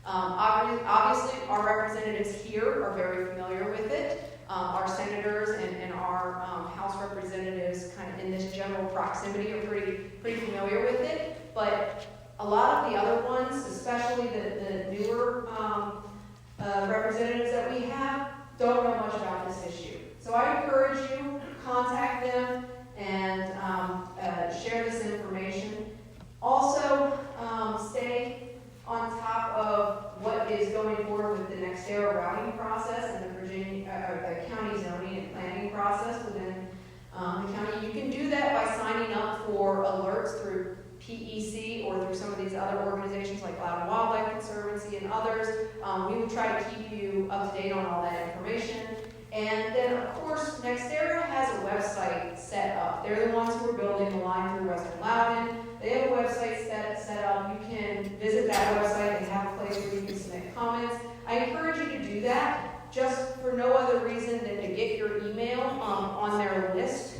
Obviously, our representatives here are very familiar with it. Our senators and our House representatives kind of in this general proximity are pretty familiar with it, but a lot of the other ones, especially the newer representatives that we have, don't know much about this issue. So I encourage you, contact them and share this information. Also, stay on top of what is going forward with the NextEra routing process and the county zoning and planning process within the county. You can do that by signing up for alerts through PEC or through some of these other organizations like Loudoun Wildlife Conservancy and others. We will try to keep you up to date on all that information. And then, of course, NextEra has a website set up. They're the ones who are building the line through Western Loudoun. They have a website set up. You can visit that website and have a place where you can submit comments. I encourage you to do that just for no other reason than to get your email on their list,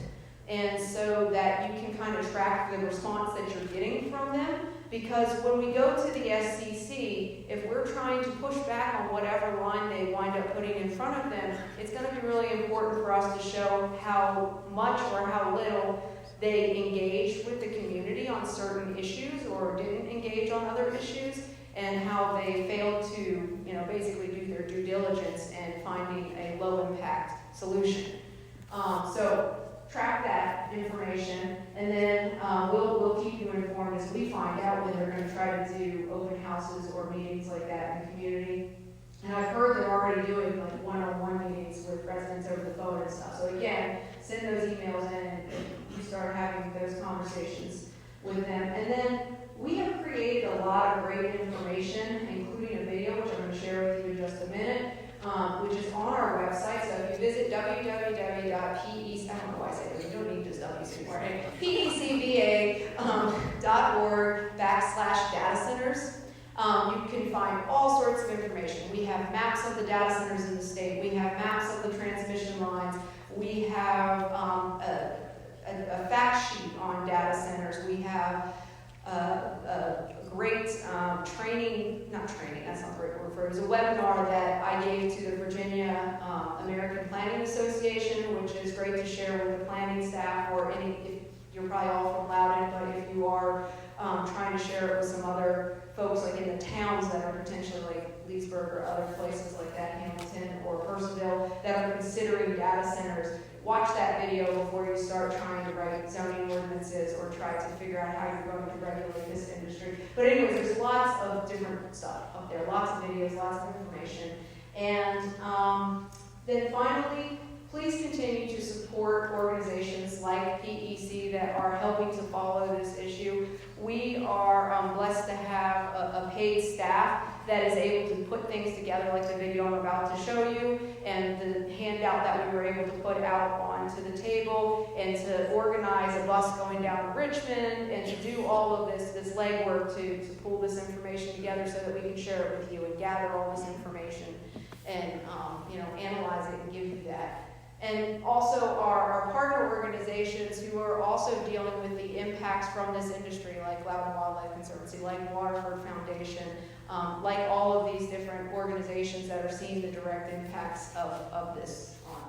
and so that you can kind of track the response that you're getting from them. Because when we go to the SCC, if we're trying to push back on whatever line they wind up putting in front of them, it's going to be really important for us to show how much or how little they engaged with the community on certain issues or didn't engage on other issues, and how they failed to, basically do their due diligence and finding a low impact solution. So track that information, and then we'll keep you informed as we find out when they're going to try to do open houses or meetings like that in the community. And I've heard they're already doing like one-on-one meetings with residents over the phone and stuff. So again, send those emails in and you start having those conversations with them. And then we have created a lot of great information, including a video, which I'm going to share with you in just a minute, which is on our website. So if you visit www.pec, I don't know why I say this, you don't need just W's anymore, pecva.org/data centers. You can find all sorts of information. We have maps of the data centers in the state. We have maps of the transmission lines. We have a fact sheet on data centers. We have a great that's not the right word for it. It was a webinar that I gave to the Virginia American Planning Association, which is great to share with the planning staff, or if you're probably all from Loudoun, but if you are trying to share it with some other folks like in the towns that are potentially like Leesburg or other places like that, Hamilton or Purcellville, that are considering data centers. Watch that video before you start trying to write zoning ordinances or try to figure out how you're going to regulate this industry. But anyways, there's lots of different stuff up there, lots of videos, lots of information. And then finally, please continue to support organizations like PEC that are helping to follow this issue. We are blessed to have a paid staff that is able to put things together like the video I'm about to show you, and the handout that we were able to put out onto the table, and to organize a bus going down to Richmond, and to do all of this legwork to pull this information together so that we can share it with you and gather all this information and analyze it and give you that. And also our partner organizations who are also dealing with the impacts from this industry, like Loudoun Wildlife Conservancy, like Waterford Foundation, like all of these different organizations that are seeing the direct impacts of this on